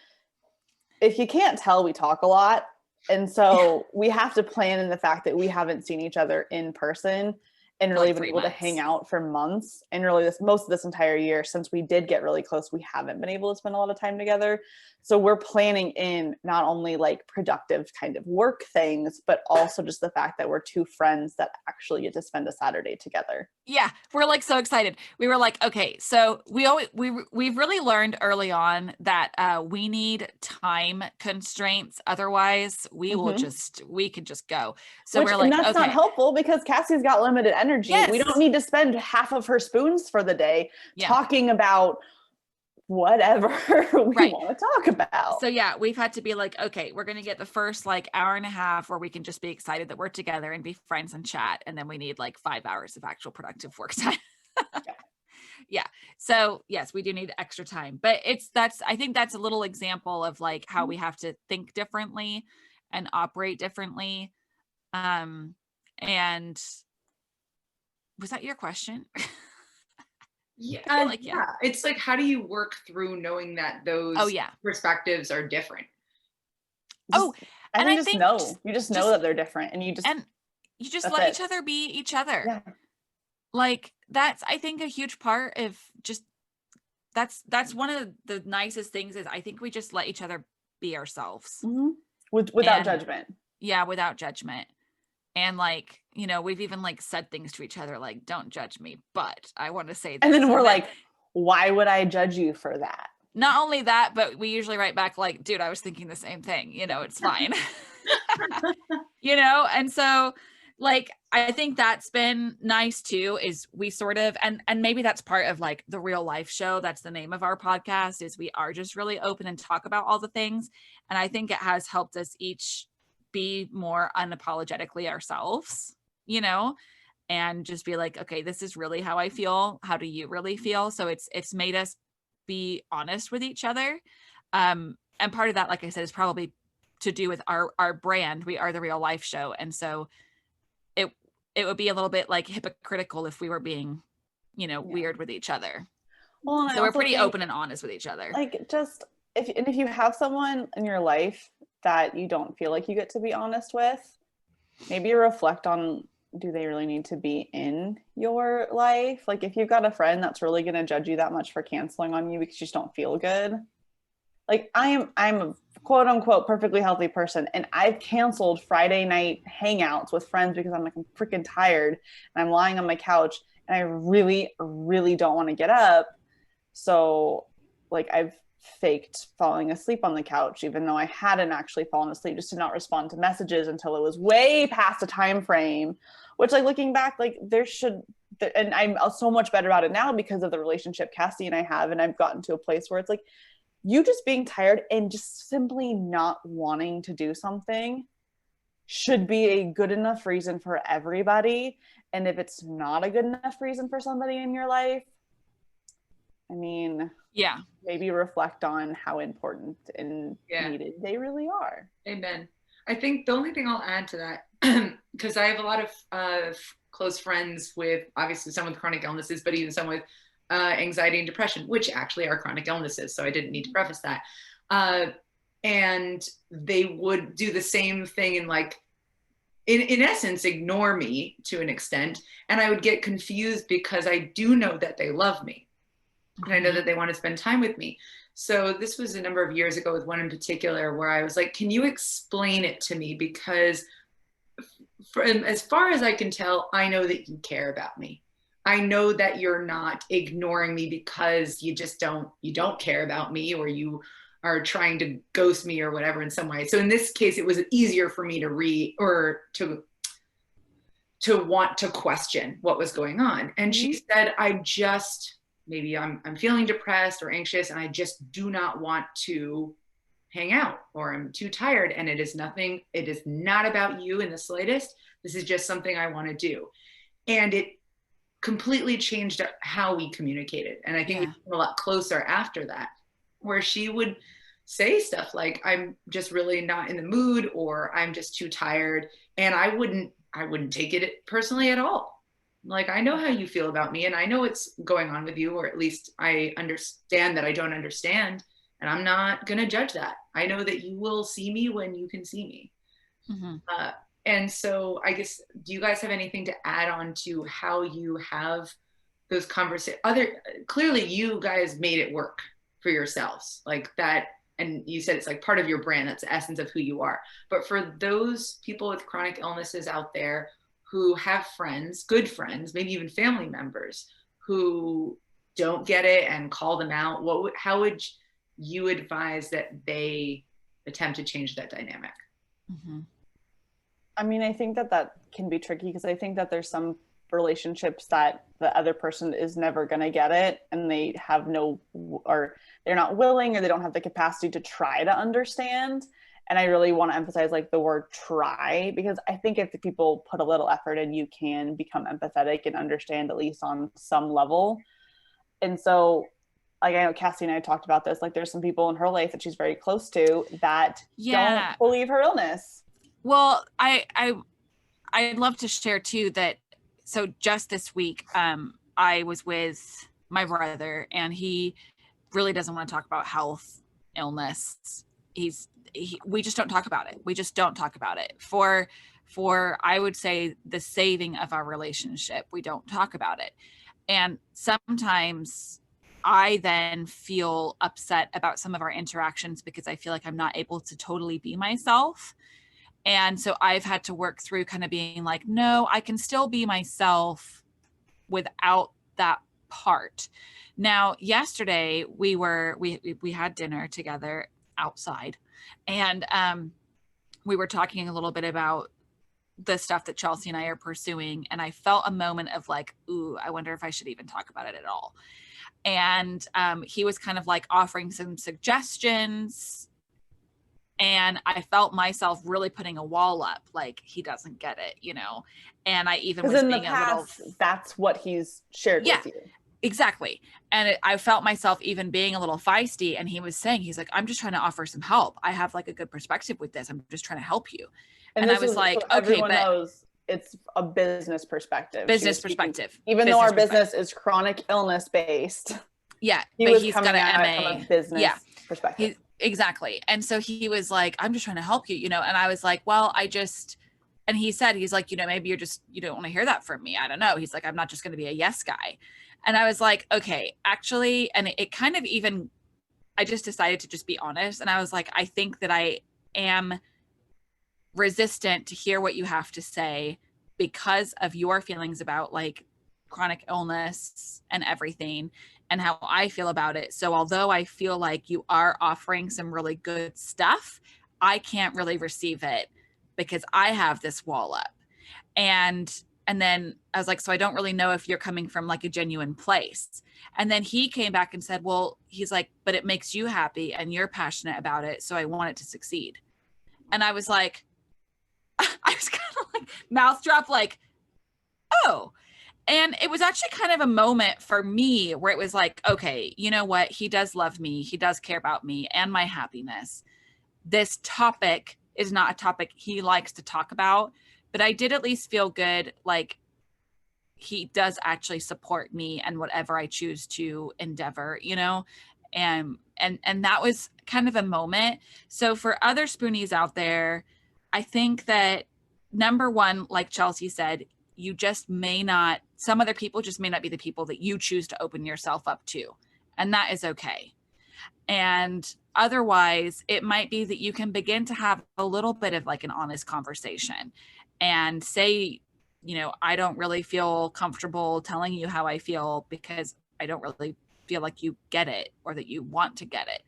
If you can't tell, we talk a lot. And so we have to plan in the fact that we haven't seen each other in person and really been able to hang out for months. And really most of this entire year, since we did get really close, we haven't been able to spend a lot of time together. So we're planning in not only like productive kind of work things, but also just the fact that we're two friends that actually get to spend a Saturday together. Yeah, we're like so excited. We were like, okay, so we've really learned early on that we need time constraints. Otherwise, we could just go. So we're like, and that's not helpful because Cassie's got limited energy. Yes. We don't need to spend half of her spoons for the day talking about whatever we want to talk about. So yeah, we've had to be like, okay, we're going to get the first like hour and a half where we can just be excited that we're together and be friends and chat. And then we need like 5 hours of actual productive work time. Yeah. So yes, we do need extra time, but I think that's a little example of like how we have to think differently and operate differently. And was that your question? Yeah, it's like, how do you work through knowing that those perspectives are different? I think you just know that they're different, and you just let each other be each other. Yeah. Like that's, I think, a huge part of just that's one of the nicest things is I think we just let each other be ourselves without judgment. Yeah, without judgment. And like, you know, we've even like said things to each other like, don't judge me, but I want to say this. And then we're like, why would I judge you for that? Not only that, but we usually write back like, dude, I was thinking the same thing, you know, it's fine. You know? And so like, I think that's been nice too, is we sort of, and maybe that's part of like the real life show. That's the name of our podcast, is we are just really open and talk about all the things. And I think it has helped us each be more unapologetically ourselves, you know, and just be like, okay, this is really how I feel. How do you really feel? So it's made us be honest with each other. And part of that, like I said, is probably to do with our brand. We are the real life show. And so it would be a little bit like hypocritical if we were being, you know, weird with each other. Well, so we're pretty open and honest with each other. Like just if you have someone in your life that you don't feel like you get to be honest with, maybe reflect on, do they really need to be in your life? Like if you've got a friend that's really going to judge you that much for canceling on you because you just don't feel good. Like I'm a quote unquote perfectly healthy person, and I've canceled Friday night hangouts with friends because I'm like, I'm freaking tired and I'm lying on my couch and I really, really don't want to get up. So like I've faked falling asleep on the couch, even though I hadn't actually fallen asleep, just to not respond to messages until it was way past the time frame, which like looking back, like and I'm so much better about it now because of the relationship Cassie and I have. And I've gotten to a place where it's like, you just being tired and just simply not wanting to do something should be a good enough reason for everybody. And if it's not a good enough reason for somebody in your life, I mean, maybe reflect on how important and needed they really are. Amen. I think the only thing I'll add to that, because I have a lot of close friends with obviously some with chronic illnesses, but even some with anxiety and depression, which actually are chronic illnesses. So I didn't need to preface that. And they would do the same thing and like, in essence, ignore me to an extent. And I would get confused because I do know that they love me. And I know that they want to spend time with me. So this was a number of years ago with one in particular where I was like, can you explain it to me? Because as far as I can tell, I know that you care about me. I know that you're not ignoring me because you don't care about me, or you are trying to ghost me or whatever in some way. So in this case, it was easier for me to read or to want to question what was going on. And she said, maybe I'm feeling depressed or anxious, and I just do not want to hang out, or I'm too tired, and it is not about you in the slightest. This is just something I want to do. And it completely changed how we communicated. And I think we became a lot closer after that, where she would say stuff like, I'm just really not in the mood, or I'm just too tired. And I wouldn't take it personally at all. Like, I know how you feel about me, and I know what's going on with you, or at least I understand that I don't understand, and I'm not going to judge that. I know that you will see me when you can see me. Mm-hmm. And so I guess, do you guys have anything to add on to how you have those conversations? Clearly you guys made it work for yourselves like that. And you said it's like part of your brand. That's the essence of who you are. But for those people with chronic illnesses out there who have friends, good friends, maybe even family members who don't get it and call them out, how would you advise that they attempt to change that dynamic? Mm-hmm. I mean, I think that can be tricky, because I think that there's some relationships that the other person is never going to get it, and they have or they're not willing, or they don't have the capacity to try to understand. And I really want to emphasize like the word try, because I think if the people put a little effort in, you can become empathetic and understand, at least on some level. And so, like, I know Cassie and I talked about this, like there's some people in her life that she's very close to that don't believe her illness. Well, I'd love to share too that, so just this week, I was with my brother, and he really doesn't want to talk about health, illness. We just don't talk about it. We just don't talk about it. For I would say the saving of our relationship, we don't talk about it. And sometimes I then feel upset about some of our interactions because I feel like I'm not able to totally be myself. And so I've had to work through kind of being like, no, I can still be myself without that part. Now, yesterday we had dinner together outside, and we were talking a little bit about the stuff that Chelsea and I are pursuing. And I felt a moment of like, ooh, I wonder if I should even talk about it at all. And he was kind of like offering some suggestions, and I felt myself really putting a wall up, like he doesn't get it, you know? And I even was in being the past, that's what he's shared with you. Exactly. And I felt myself even being a little feisty, and he was saying, he's like, I'm just trying to offer some help. I have like a good perspective with this. I'm just trying to help you. And I was like, so everyone knows it's a business perspective. Even though our business is chronic illness based. Yeah. But he's got an MA. From a business perspective. Exactly. And so he was like, I'm just trying to help you, you know? And I was like, well, and he said, he's like, you know, maybe you don't want to hear that from me. I don't know. He's like, I'm not just going to be a yes guy. And I was like, okay, actually, and it kind of even, I just decided to just be honest. And I was like, I think that I am resistant to hear what you have to say because of your feelings about like chronic illness and everything, and how I feel about it. So although I feel like you are offering some really good stuff, I can't really receive it because I have this wall up. And then I was like, so I don't really know if you're coming from like a genuine place. And then he came back and said, well, he's like, but it makes you happy and you're passionate about it, so I want it to succeed. And I was like, I was kind of like mouth drop, like, oh. And it was actually kind of a moment for me where it was like, okay, you know what? He does love me. He does care about me and my happiness. This topic is not a topic he likes to talk about, but I did at least feel good. Like he does actually support me and whatever I choose to endeavor, you know? And that was kind of a moment. So for other Spoonies out there, I think that number one, like Chelsea said, some other people just may not be the people that you choose to open yourself up to. And that is okay. And otherwise, it might be that you can begin to have a little bit of like an honest conversation and say, you know, I don't really feel comfortable telling you how I feel because I don't really feel like you get it or that you want to get it.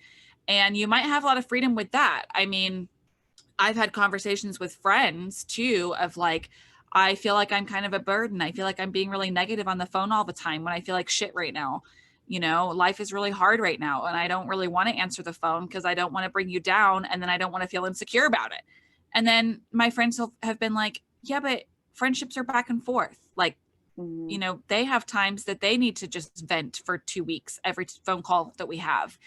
And you might have a lot of freedom with that. I mean, I've had conversations with friends too of like, I feel like I'm kind of a burden. I feel like I'm being really negative on the phone all the time when I feel like shit right now, you know, life is really hard right now. And I don't really want to answer the phone because I don't want to bring you down. And then I don't want to feel insecure about it. And then my friends have been like, yeah, but friendships are back and forth. Like, you know, they have times that they need to just vent for 2 weeks, every phone call that we have.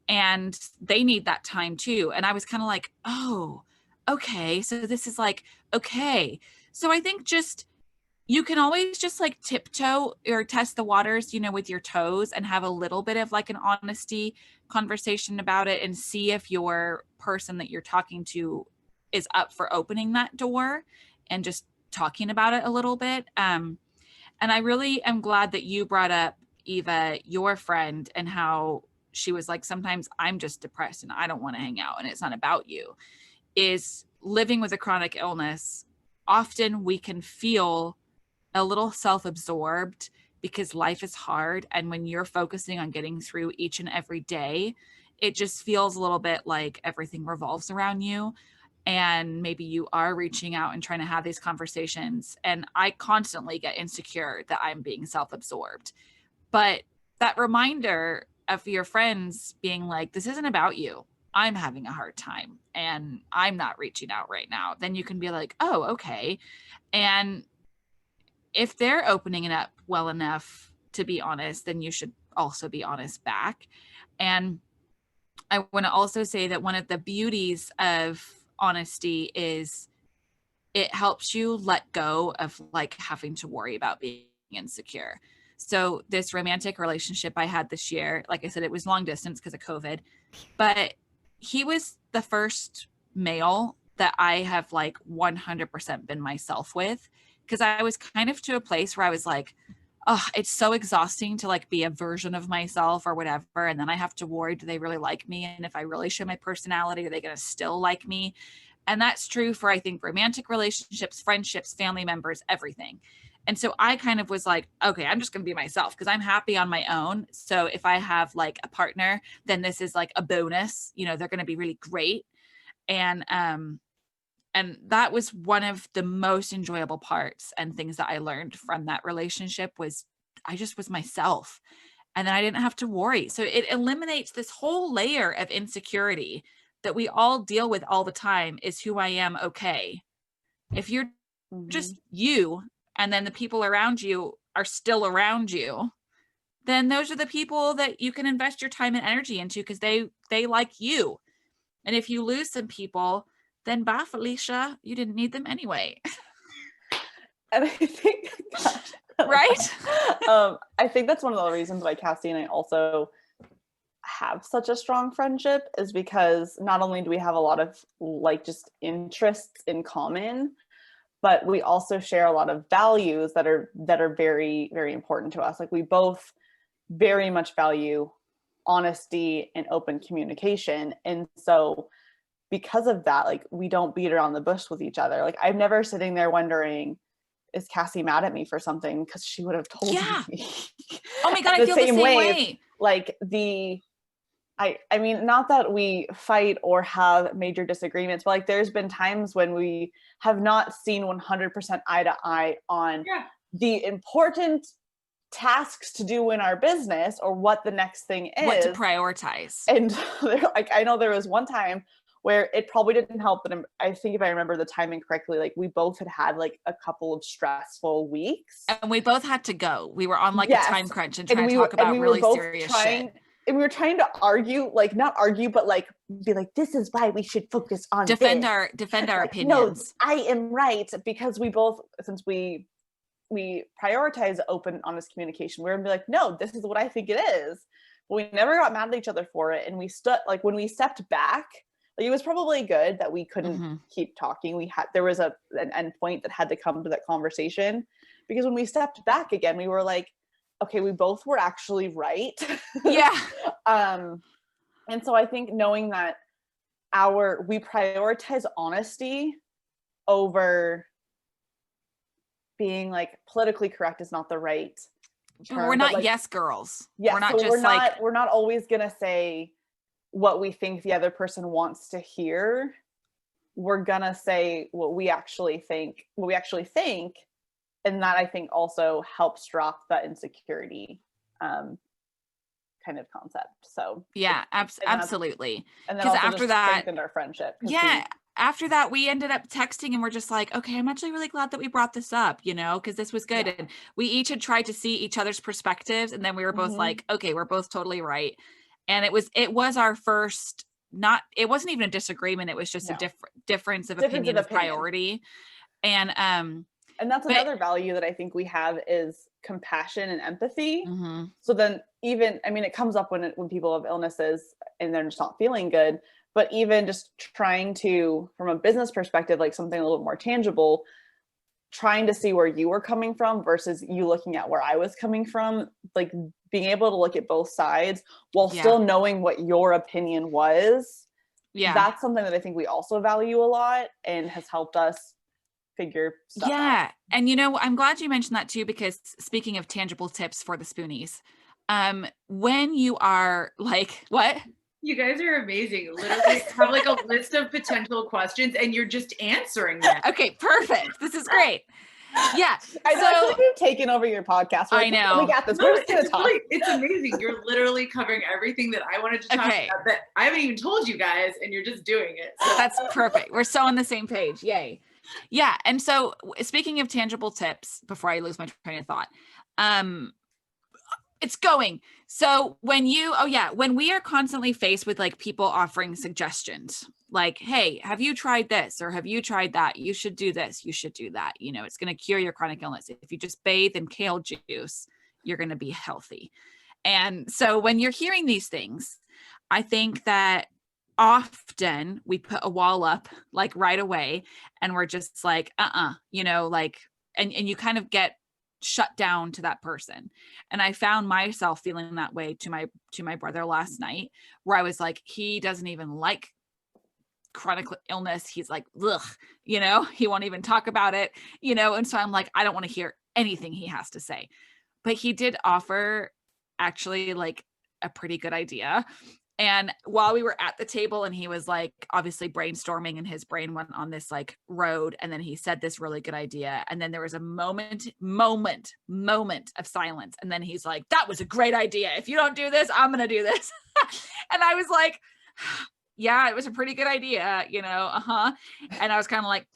And they need that time too. And I was kind of like, oh, okay. So this is like, okay. So I think just, you can always just like tiptoe or test the waters, you know, with your toes and have a little bit of like an honesty conversation about it and see if your person that you're talking to is up for opening that door and just talking about it a little bit. And I really am glad that you brought up, Eva, your friend, and how she was like, sometimes I'm just depressed and I don't want to hang out and it's not about you. Is living with a chronic illness, often we can feel a little self-absorbed because life is hard. And when you're focusing on getting through each and every day, it just feels a little bit like everything revolves around you. And maybe you are reaching out and trying to have these conversations. And I constantly get insecure that I'm being self-absorbed. But that reminder of your friends being like, this isn't about you. I'm having a hard time and I'm not reaching out right now. Then you can be like, oh, okay. And if they're opening it up well enough to be honest, then you should also be honest back. And I want to also say that one of the beauties of honesty is it helps you let go of like having to worry about being insecure. So this romantic relationship I had this year, like I said, it was long distance because of COVID, but he was the first male that I have like 100% been myself with, because I was kind of to a place where I was like, oh, it's so exhausting to like be a version of myself or whatever. And then I have to worry, do they really like me? And if I really show my personality, are they going to still like me? And that's true for, I think, romantic relationships, friendships, family members, everything. And so I kind of was like, okay, I'm just going to be myself because I'm happy on my own. So if I have like a partner, then this is like a bonus, you know, they're going to be really great. And that was one of the most enjoyable parts and things that I learned from that relationship was I just was myself. And then I didn't have to worry. So it eliminates this whole layer of insecurity that we all deal with all the time is who I am. Okay. If you're just you, and then the people around you are still around you, then those are the people that you can invest your time and energy into because they like you. And if you lose some people, then bye, Felicia. You didn't need them anyway. And I think, gosh, right? I think that's one of the reasons why Cassie and I also have such a strong friendship is because not only do we have a lot of like just interests in common, but we also share a lot of values that are very, very important to us. Like we both very much value honesty and open communication. And so because of that, like we don't beat around the bush with each other. Like I'm never sitting there wondering, is Cassie mad at me for something? Because she would have told me. Oh my God, I feel the same way. Like I mean, not that we fight or have major disagreements, but like there's been times when we have not seen 100% eye to eye on the important tasks to do in our business or what the next thing is. What to prioritize. And like, I know there was one time where it probably didn't help, but I think if I remember the timing correctly, like we both had like a couple of stressful weeks. And we both had to go. We were on like a time crunch and trying to talk about really serious shit. And we were trying to argue, like not argue, but like be like, this is why we should focus on defend this. our like, opinions. No, I am right, because we both, since we prioritize open, honest communication, we're gonna be like, no, this is what I think it is. But we never got mad at each other for it, and we stood like when we stepped back. Like, it was probably good that we couldn't keep talking. There was an end point that had to come to that conversation, because when we stepped back again, we were like, okay, we both were actually right. Yeah. And so I think knowing that we prioritize honesty over being like politically correct is not the right term. We're not like, yes girls. Yeah, we're not so we're not always gonna say what we think the other person wants to hear. We're gonna say what we actually think, and that I think also helps drop that insecurity. kind of concept. So yeah, absolutely. And then Because also after just that, strengthened our friendship. yeah, after that, we ended up texting and we're just like, okay, I'm actually really glad that we brought this up, you know, because this was good. Yeah. And we each had tried to see each other's perspectives. And then we were both like, okay, we're both totally right. And it was our first, it wasn't even a disagreement. It was just a difference of opinion of priority. And that's another value that I think we have is compassion and empathy. So then even, I mean, it comes up when people have illnesses and they're just not feeling good, but even just trying to, from a business perspective, like something a little more tangible, trying to see where you were coming from versus you looking at where I was coming from, like being able to look at both sides while still knowing what your opinion was. Yeah. That's something that I think we also value a lot and has helped us figure stuff out. And you know, I'm glad you mentioned that too, because speaking of tangible tips for the Spoonies, when you are like, what? You guys are amazing. Literally have like a list of potential questions and you're just answering them. Okay, perfect. This is great. Yeah. I know, I feel like we've taken over your podcast. I know. We got this. We're just gonna talk. It's amazing. You're literally covering everything that I wanted to talk about that I haven't even told you guys, and you're just doing it. So. That's perfect. We're so on the same page. Yay. Yeah. And so speaking of tangible tips, before I lose my train of thought, it's going. So when we are constantly faced with like people offering suggestions, like, hey, have you tried this? Or have you tried that? You should do this. You should do that. You know, it's going to cure your chronic illness. If you just bathe in kale juice, you're going to be healthy. And so when you're hearing these things, I think that often we put a wall up like right away and we're just like, you know, like, and you kind of get shut down to that person. And I found myself feeling that way to my brother last night, where I was like, he doesn't even like chronic illness. He's like, ugh, you know, he won't even talk about it, you know? And so I'm like, I don't want to hear anything he has to say. But he did offer actually like a pretty good idea. And while we were at the table and he was like obviously brainstorming and his brain went on this like road, and then he said this really good idea. And then there was a moment of silence. And then he's like, that was a great idea. If you don't do this, I'm going to do this. And I was like, yeah, it was a pretty good idea, you know? And I was kind of like,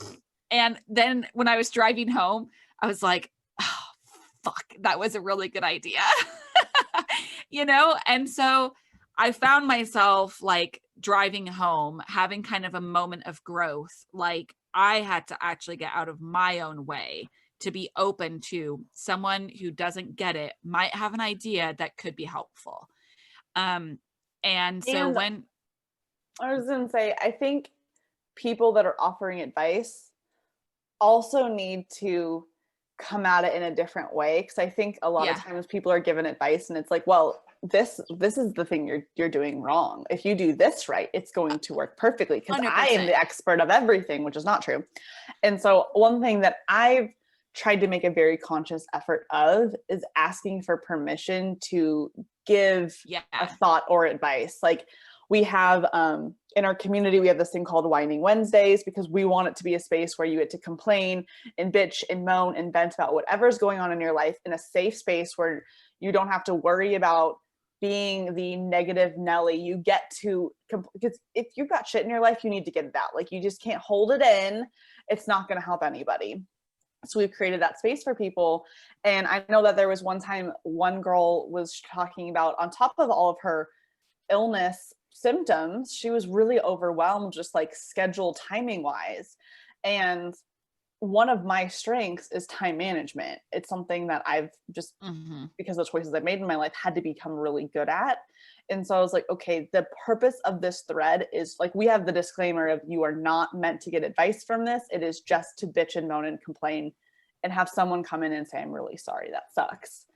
and then when I was driving home, I was like, oh, fuck, that was a really good idea. You know? And so I found myself like driving home, having kind of a moment of growth. Like I had to actually get out of my own way to be open to someone who doesn't get it, might have an idea that could be helpful. And when I was going to say, I think people that are offering advice also need to come at it in a different way. Because I think a lot of times people are given advice and it's like, well, this is the thing you're doing wrong. If you do this right, it's going to work perfectly because I am the expert of everything, which is not true. And so one thing that I've tried to make a very conscious effort of is asking for permission to give a thought or advice. Like we have in our community, we have this thing called Whining Wednesdays because we want it to be a space where you get to complain and bitch and moan and vent about whatever's going on in your life in a safe space where you don't have to worry about being the negative Nelly. You get to, because if you've got shit in your life, you need to get it out. Like you just can't hold it in. It's not going to help anybody. So we've created that space for people. And I know that there was one time one girl was talking about, on top of all of her illness symptoms, she was really overwhelmed, just like schedule timing wise. And one of my strengths is time management. It's something that I've just, because of the choices I've made in my life, had to become really good at. And so I was like, okay, the purpose of this thread is like, we have the disclaimer of you are not meant to get advice from this. It is just to bitch and moan and complain and have someone come in and say, I'm really sorry, that sucks.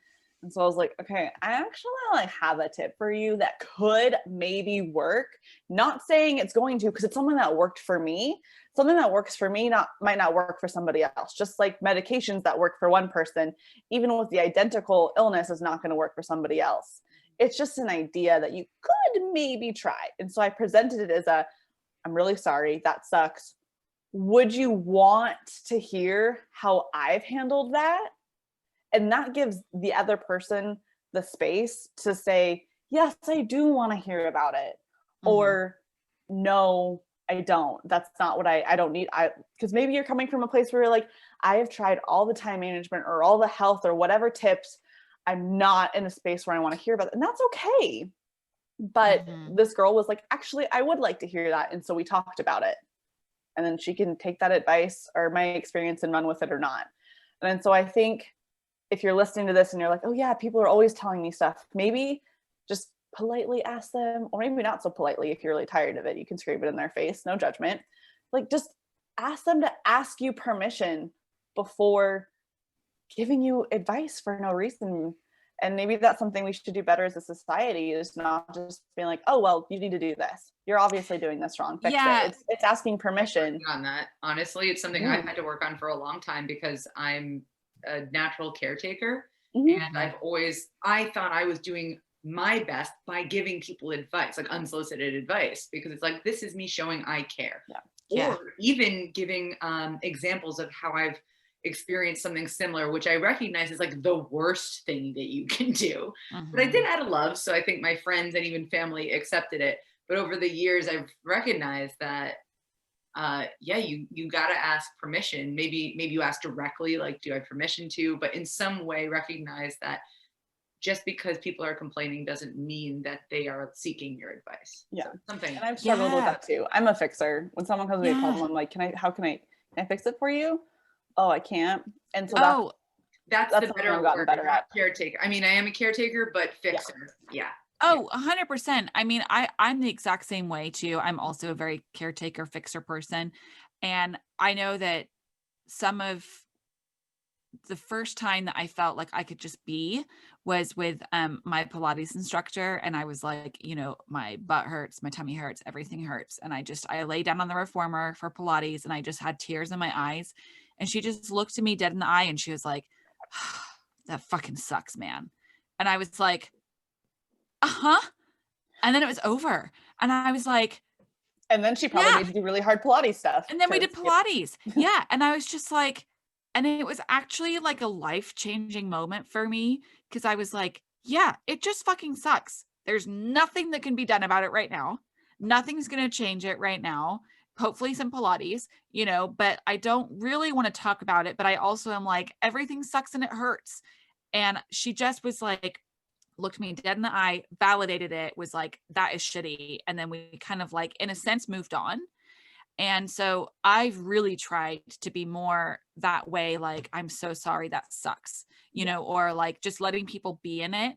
And so I was like, okay, I actually like have a tip for you that could maybe work. Not saying it's going to, because it's something that worked for me. Something that works for me might not work for somebody else. Just like medications that work for one person, even with the identical illness, is not going to work for somebody else. It's just an idea that you could maybe try. And so I presented it as I'm really sorry, that sucks. Would you want to hear how I've handled that? And that gives the other person the space to say, yes, I do want to hear about it. Or no, I don't. That's not what I don't need. Because maybe you're coming from a place where you're like, I have tried all the time management or all the health or whatever tips. I'm not in a space where I want to hear about it. And that's okay. But this girl was like, actually, I would like to hear that. And so we talked about it. And then she can take that advice or my experience and run with it or not. And so I think if you're listening to this and you're like, oh yeah, people are always telling me stuff, maybe just politely ask them, or maybe not so politely. If you're really tired of it, you can scream it in their face, no judgment. Like, just ask them to ask you permission before giving you advice for no reason. And maybe that's something we should do better as a society, is not just being like, oh, well, you need to do this. You're obviously doing this wrong. Fix it. It's asking permission. On that, honestly, it's something I've had to work on for a long time, because I'm a natural caretaker. And I thought I was doing my best by giving people advice, like unsolicited advice, because it's like, this is me showing I care. Or even giving examples of how I've experienced something similar, which I recognize is like the worst thing that you can do. But I did out of love. So I think my friends and even family accepted it. But over the years, I've recognized that, you got to ask permission. Maybe you ask directly, like, do I have permission to? But in some way, recognize that just because people are complaining doesn't mean that they are seeking your advice. Yeah, so something. And I've struggled with that too. I'm a fixer. When someone comes to me with a problem, I'm like, can I fix it for you? Oh, I can't. And so that's the better word. Better at caretaker. I mean, I am a caretaker, but fixer. Yeah. Oh, 100%. I mean, I'm the exact same way too. I'm also a very caretaker fixer person. And I know that some of the first time that I felt like I could just be was with my Pilates instructor. And I was like, my butt hurts, my tummy hurts, everything hurts. And I lay down on the reformer for Pilates, and I just had tears in my eyes. And she just looked at me dead in the eye and she was like, that fucking sucks, man. And I was like, and then it was over. And I was like, and then she probably made you do really hard Pilates stuff. And then we did Pilates. Yeah. And I was just like, and it was actually like a life-changing moment for me, because I was like, yeah, it just fucking sucks. There's nothing that can be done about it right now. Nothing's going to change it right now. Hopefully some Pilates, but I don't really want to talk about it. But I also am like, everything sucks and it hurts. And she just was like, looked me dead in the eye, validated it, was like, that is shitty. And then we kind of like, in a sense, moved on. And so I've really tried to be more that way. Like, I'm so sorry, that sucks, or like just letting people be in it.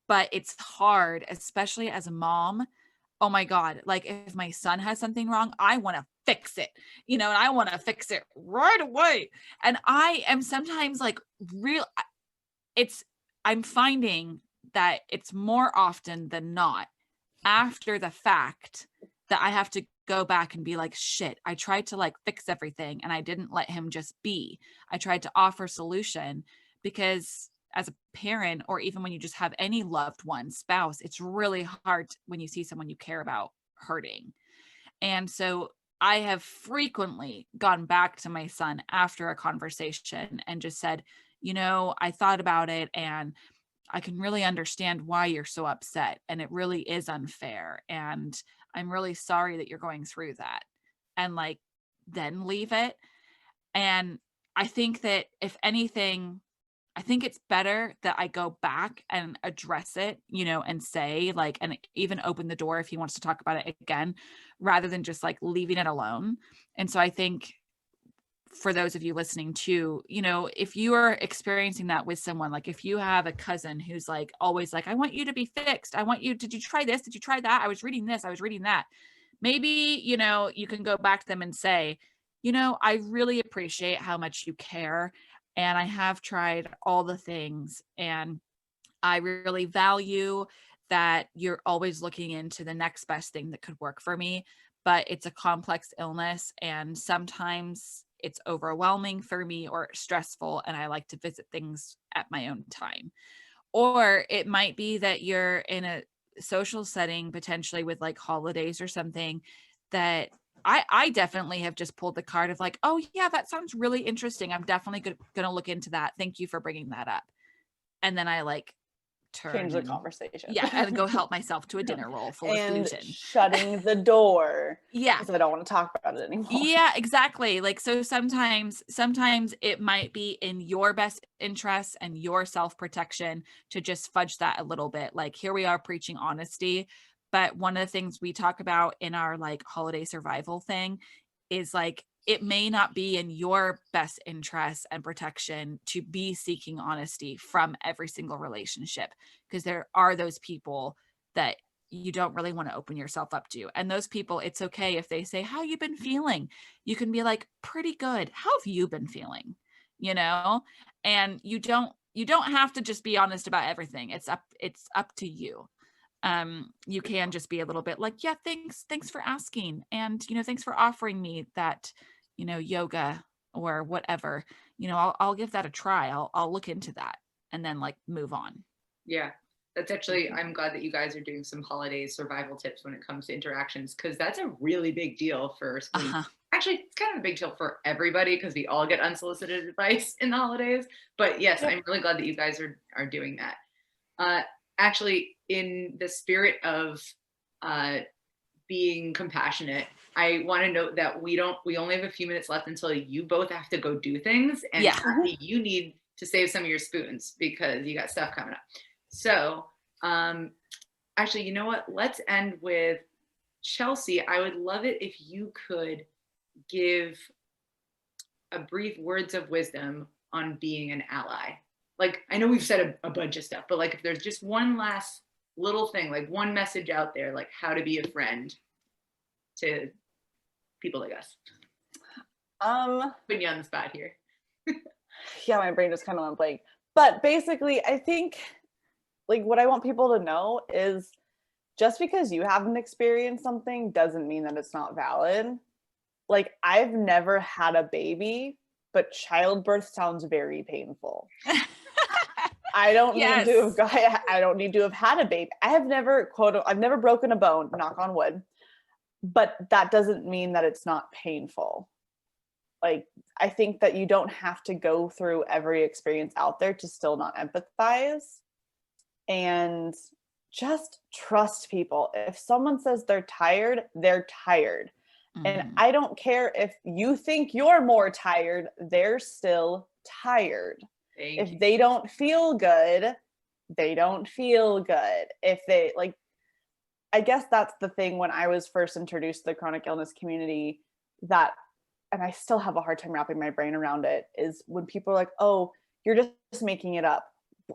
But it's hard, especially as a mom. Oh my God. Like, if my son has something wrong, I want to fix it, and I want to fix it right away. And I am sometimes like I'm finding that it's more often than not after the fact that I have to go back and be like, shit, I tried to like fix everything and I didn't let him just be. I tried to offer solution, because as a parent, or even when you just have any loved one, spouse, it's really hard when you see someone you care about hurting. And so I have frequently gone back to my son after a conversation and just said, I thought about it and I can really understand why you're so upset, and it really is unfair. And I'm really sorry that you're going through that, and like, then leave it. And I think that if anything, I think it's better that I go back and address it, and say like, and even open the door if he wants to talk about it again, rather than just like leaving it alone. And so I think, for those of you listening too, if you are experiencing that with someone, like if you have a cousin who's like always like, I want you to be fixed, did you try this, did you try that, I was reading this, I was reading that, maybe you can go back to them and say, I really appreciate how much you care, and I have tried all the things, and I really value that you're always looking into the next best thing that could work for me, but it's a complex illness, and sometimes it's overwhelming for me or stressful, and I like to visit things at my own time. Or it might be that you're in a social setting, potentially with like holidays or something, that I definitely have just pulled the card of like, oh yeah, that sounds really interesting. I'm definitely going to look into that. Thank you for bringing that up. And then I like change the conversation. Yeah, and go help myself to a dinner roll full of gluten. Shutting the door. Yeah. Because I don't want to talk about it anymore. Yeah, exactly. Like, so sometimes it might be in your best interest and your self-protection to just fudge that a little bit. Like, here we are preaching honesty. But one of the things we talk about in our like holiday survival thing is like, it may not be in your best interest and protection to be seeking honesty from every single relationship, because there are those people that you don't really want to open yourself up to. And those people, it's okay if they say, how you been feeling? You can be like, pretty good. How have you been feeling? You know, and you don't have to just be honest about everything. It's up to you. You can just be a little bit like, yeah, thanks for asking. And, you know, thanks for offering me that, you know, yoga or whatever, you know, I'll give that a try. I'll look into that and then like move on. Yeah. That's actually, I'm glad that you guys are doing some holiday survival tips when it comes to interactions, because that's a really big deal for Spoonies. Actually, it's kind of a big deal for everybody because we all get unsolicited advice in the holidays. But yes, I'm really glad that you guys are doing that. Actually, in the spirit of being compassionate, I want to note that we only have a few minutes left until you both have to go do things. And Kathy, you need to save some of your spoons because you got stuff coming up. So actually, you know what? Let's end with Chelsea. I would love it if you could give a brief words of wisdom on being an ally. Like, I know we've said a bunch of stuff, but like if there's just one last little thing, like one message out there, like how to be a friend to people like us. Putting you on the spot here. Yeah, my brain just kind of went blank. But basically, I think like what I want people to know is just because you haven't experienced something doesn't mean that it's not valid. Like, I've never had a baby, but childbirth sounds very painful. I don't need to have had a baby. I've never broken a bone, knock on wood, but that doesn't mean that it's not painful. Like, I think that you don't have to go through every experience out there to still not empathize, and just trust people. If someone says they're tired, they're tired. And I don't care if you think you're more tired, they're still tired. If they don't feel good, they don't feel good. If they like, I guess that's the thing when I was first introduced to the chronic illness community, that, and I still have a hard time wrapping my brain around it, is when people are like, oh, you're just making it up.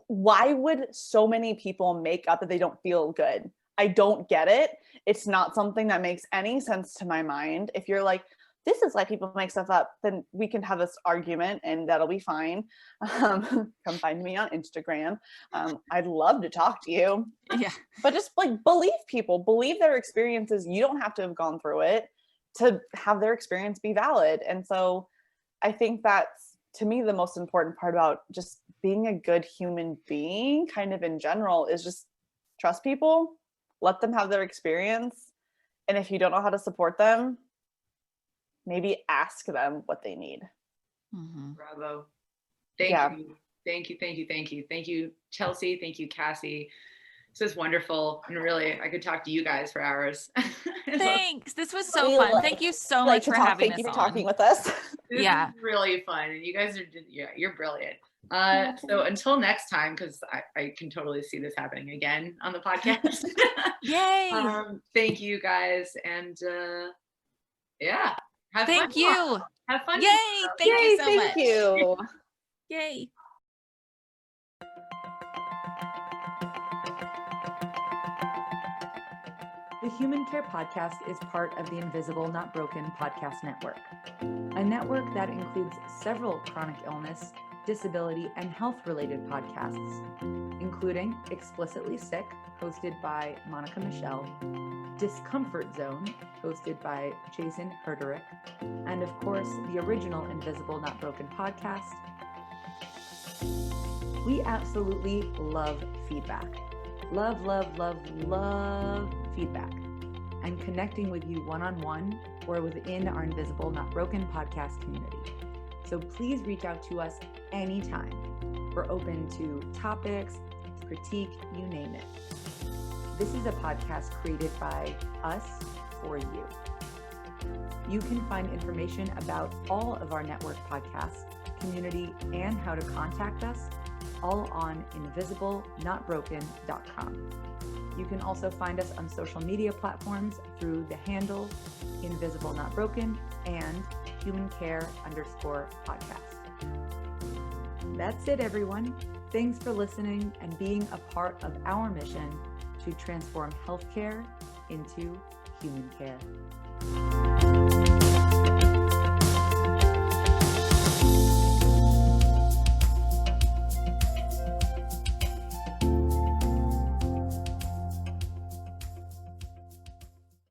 Why would so many people make up that they don't feel good? I don't get it. It's not something that makes any sense to my mind. If you're like, this is why people make stuff up, then we can have this argument and that'll be fine. Come find me on Instagram. I'd love to talk to you. Yeah. But just like believe people, believe their experiences. You don't have to have gone through it to have their experience be valid. And so I think that's, to me, the most important part about just being a good human being kind of in general is just trust people. Let them have their experience. And if you don't know how to support them, maybe ask them what they need. Bravo. Thank you. Thank you, Chelsea. Thank you, Cassie. This is wonderful. And really, I could talk to you guys for hours. Thanks. This was so fun. Thank you so much for having us on. Thank you for talking with us. This is really fun. And you guys you're brilliant. So until next time, because I can totally see this happening again on the podcast. Yay. Thank you guys. And have fun. Thank you. Have fun. Yay. Thank you so much. Thank you. Yay. The Human Care Podcast is part of the Invisible Not Broken podcast network, a network that includes several chronic illness, disability, and health-related podcasts, including Explicitly Sick, hosted by Monica Michelle, Discomfort Zone, hosted by Jason Herderick, and of course, the original Invisible Not Broken podcast. We absolutely love feedback. Love feedback. And connecting with you one-on-one or within our Invisible Not Broken podcast community. So please reach out to us anytime. We're open to topics, critique, you name it. This is a podcast created by us for you. You can find information about all of our network podcasts, community, and how to contact us all on invisiblenotbroken.com. You can also find us on social media platforms through the handle Invisible Not Broken and humancare_podcast. That's it, everyone. Thanks for listening and being a part of our mission to transform healthcare into human care.